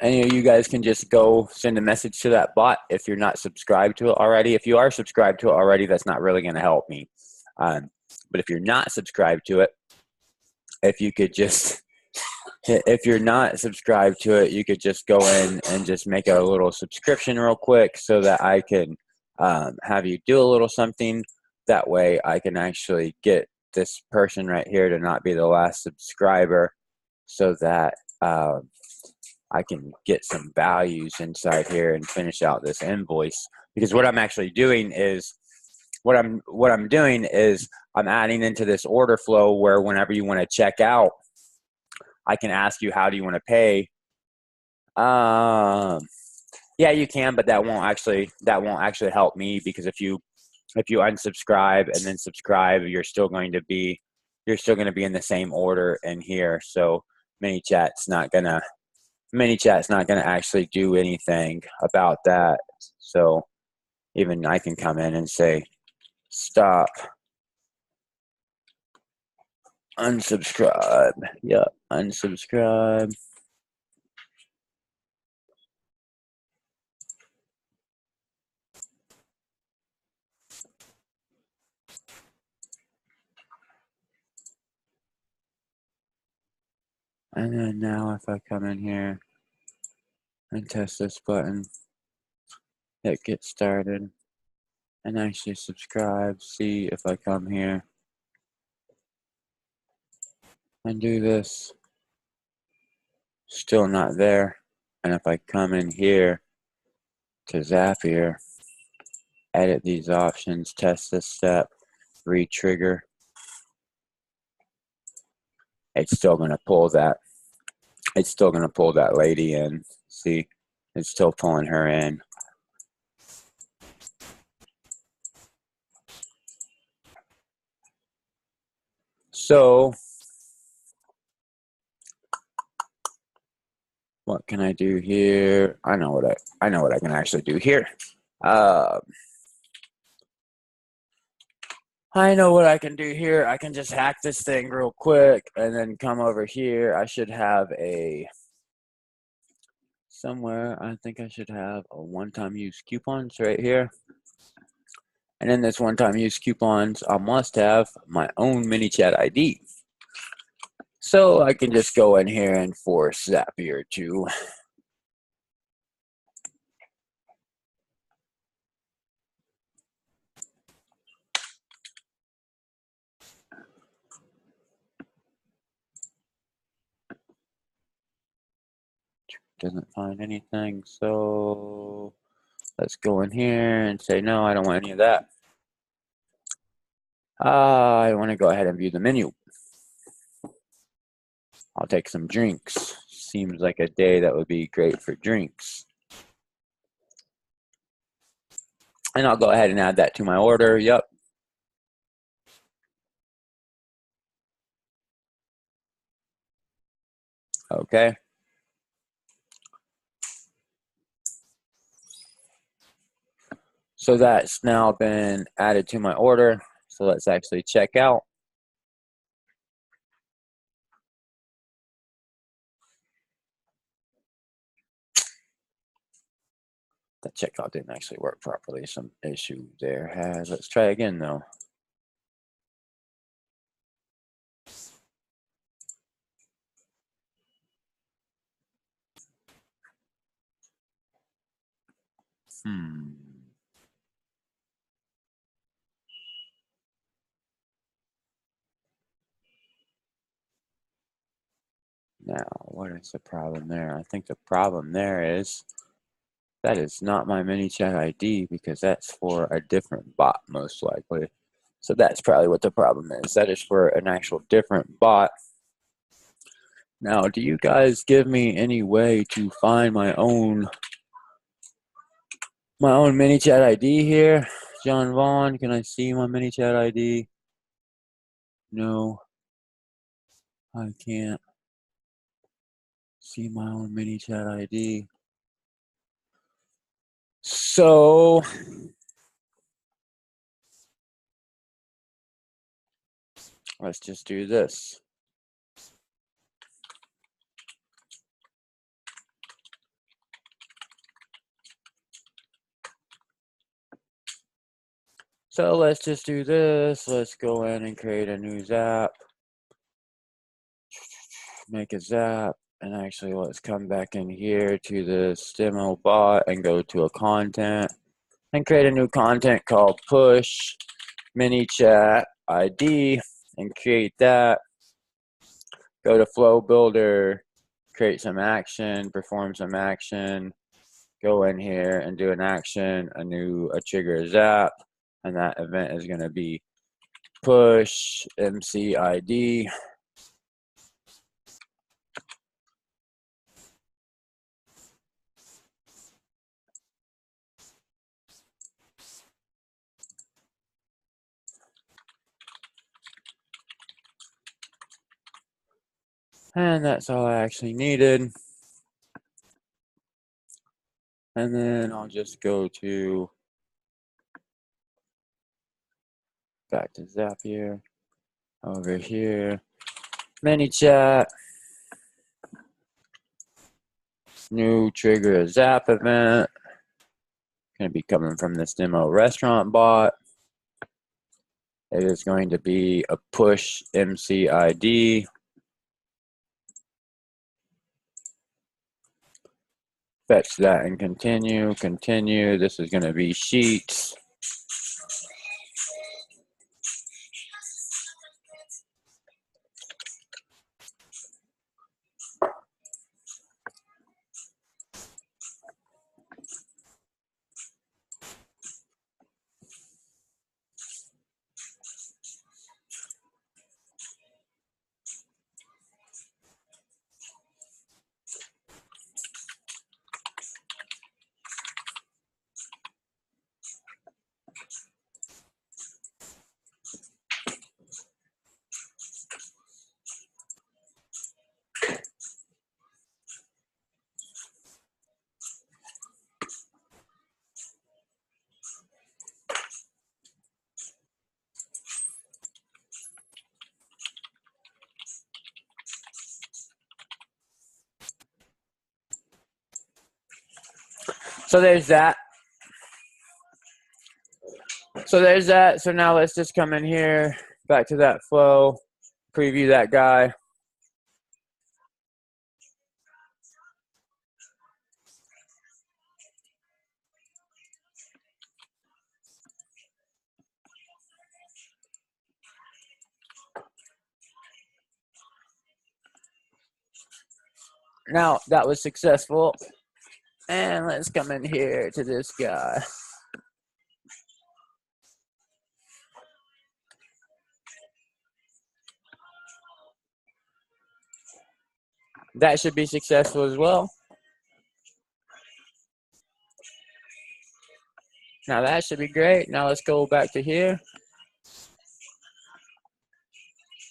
A: Any of you guys can just go send a message to that bot if you're not subscribed to it already. If you are subscribed to it already, that's not really going to help me. But if you're not subscribed to it, if you're not subscribed to it, you could just go in and just make a little subscription real quick so that I can have you do a little something. That way I can actually get this person right here to not be the last subscriber so that I can get some values inside here and finish out this invoice. Because what I'm actually doing is I'm adding into this order flow where whenever you want to check out, I can ask you, how do you want to pay? Yeah, you can, but that won't actually help me, because if you unsubscribe and then subscribe, you're still going to be in the same order in here. So ManyChat's not gonna actually do anything about that. So even I can come in and say, stop, unsubscribe. Yep, unsubscribe. And then now if I come in here and test this button, hit get started, and actually subscribe, see if I come here and do this, still not there. And if I come in here to Zapier, edit these options, test this step, re-trigger, it's still going to pull that. It's still going to pull that lady in. See, it's still pulling her in. So what can I do here? I know what I can actually do here. I know what I can do here. I can just hack this thing real quick and then come over here. I should have somewhere, I think I should have a one-time use coupons right here. And in this one-time use coupons, I must have my own mini chat ID. So I can just go in here and force Zapier to doesn't find anything. So let's go in here and say, no, I don't want any of that. I want to go ahead and view the menu. I'll take some drinks. Seems like a day that would be great for drinks. And I'll go ahead and add that to my order. Yep. Okay. So that's now been added to my order. So let's actually check out. The checkout didn't actually work properly. Some issue there has. Let's try again though. Now, what is the problem there? I think the problem there is that is not my mini chat ID because that's for a different bot, most likely. So that's probably what the problem is. That is for an actual different bot. Now, do you guys give me any way to find my own mini chat ID here? John Vaughn, can I see my mini chat ID? No, I can't see my own mini chat ID. So let's just do this. So let's just do this. Let's go in and create a new zap. Make a zap. And actually, let's come back in here to the demo bot and go to a content and create a new content called push mini chat ID and create that. Go to flow builder, create some action, perform some action, go in here and do an action, a trigger zap, and that event is going to be push MC ID. And that's all I actually needed. And then I'll just go to back to Zapier, over here, mini chat, new trigger a zap event, going to be coming from this demo restaurant bot. It is going to be a push MC ID. Fetch that and continue. This is going to be sheets. So there's that. So there's that. So now let's just come in here, back to that flow, preview that guy. Now that was successful. And let's come in here to this guy. That should be successful as well. Now that should be great. Now let's go back to here.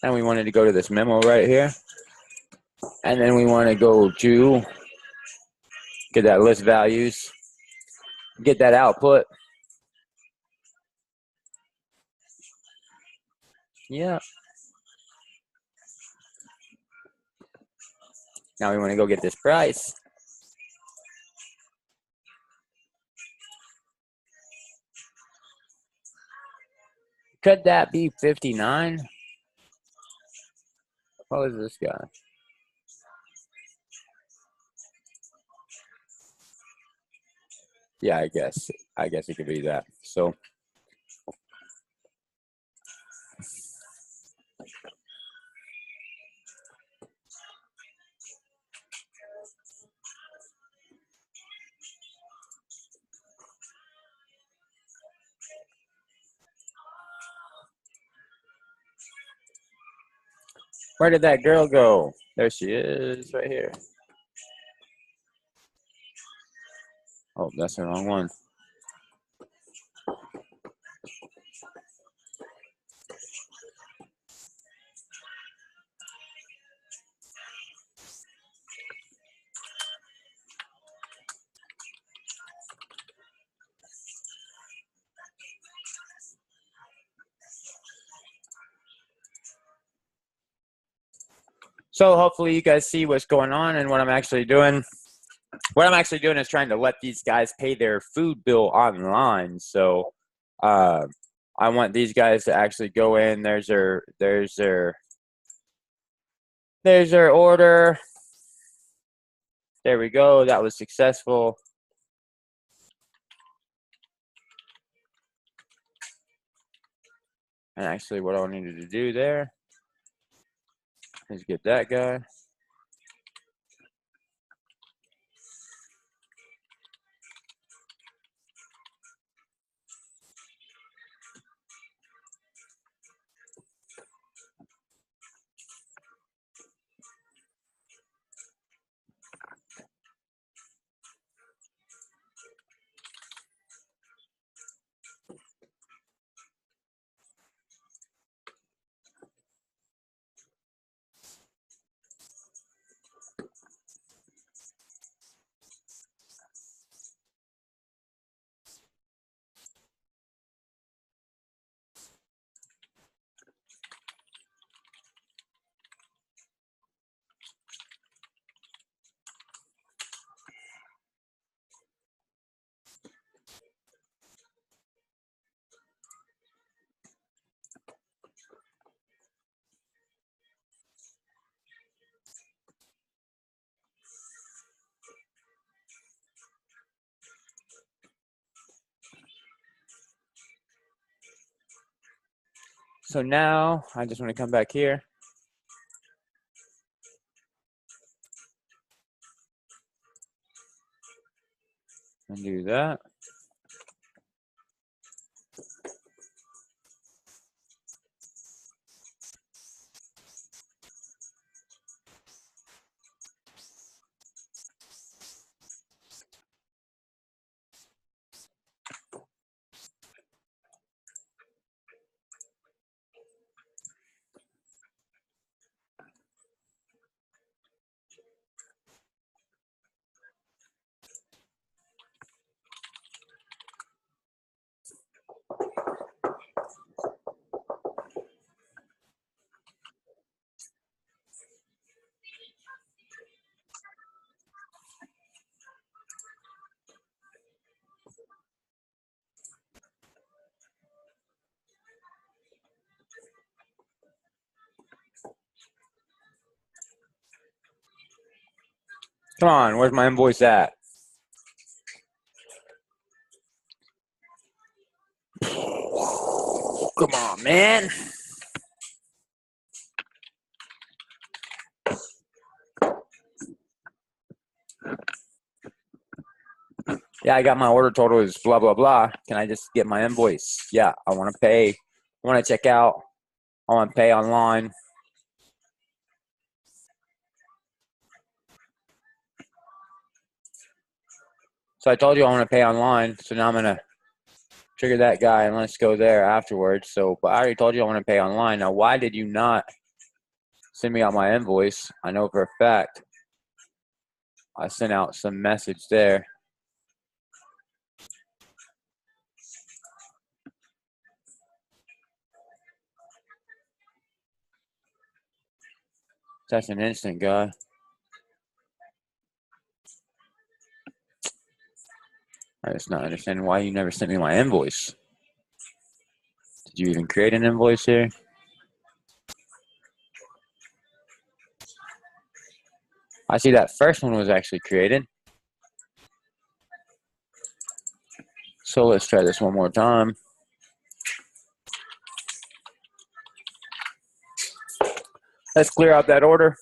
A: And we wanted to go to this memo right here. And then we want to go to get that list values, get that output. Yeah. Now we want to go get this price. Could that be 59? What was this guy? Yeah, I guess it could be that. So where did that girl go? There she is, right here. Oh, that's the wrong one. So hopefully you guys see what's going on and what I'm actually doing. What I'm actually doing is trying to let these guys pay their food bill online. So I want these guys to actually go in. There's their order. There we go. That was successful. And actually what I needed to do there is get that guy. So now I just want to come back here. And do that. Come on, where's my invoice at? Come on, man. Yeah, I got my order total is blah, blah, blah. Can I just get my invoice? Yeah, I want to pay. I want to check out. I want to pay online. So I told you I want to pay online. So now I'm going to trigger that guy and let's go there afterwards. So, but I already told you I want to pay online. Now, why did you not send me out my invoice? I know for a fact I sent out some message there. That's an instant, guy. I just not understanding why you never sent me my invoice. Did you even create an invoice here? I see that first one was actually created. So let's try this one more time. Let's clear out that order.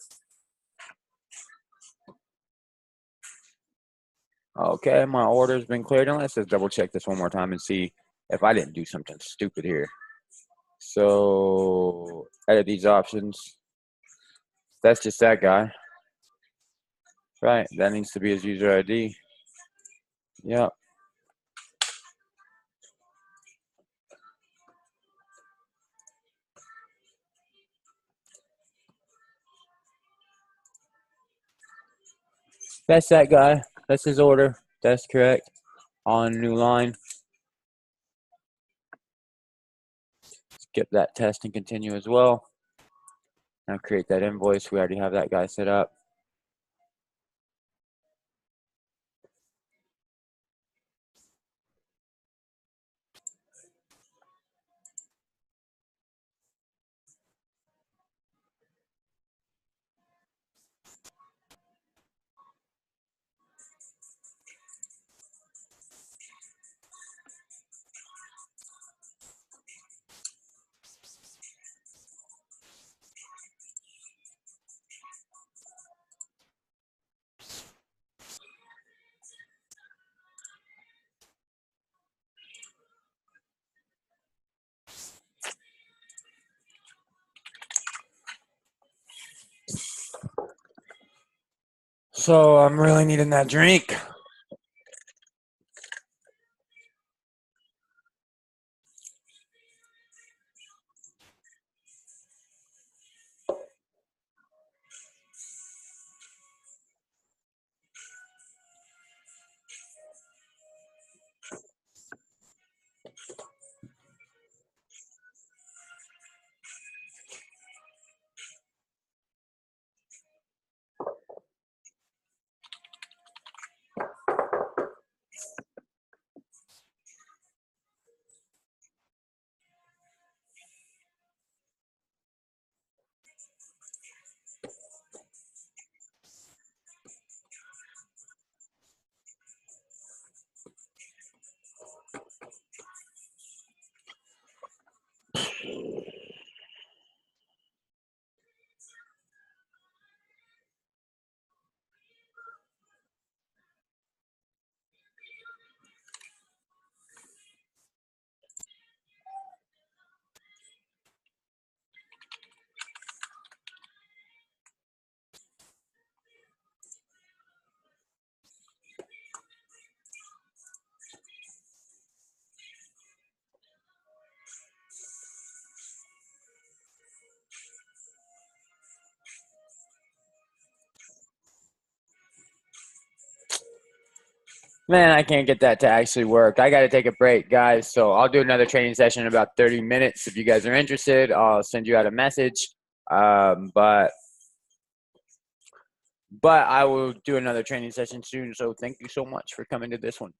A: Okay, my order's been cleared. And let's just double check this one more time and see if I didn't do something stupid here. So edit these options. That's just that guy. Right, that needs to be his user ID. Yep. That's that guy. That's his order. That's correct. On new line. Skip that test and continue as well. Now create that invoice. We already have that guy set up. So I'm really needing that drink. Man, I can't get that to actually work. I got to take a break, guys. So I'll do another training session in about 30 minutes. If you guys are interested, I'll send you out a message. But I will do another training session soon. So thank you so much for coming to this one.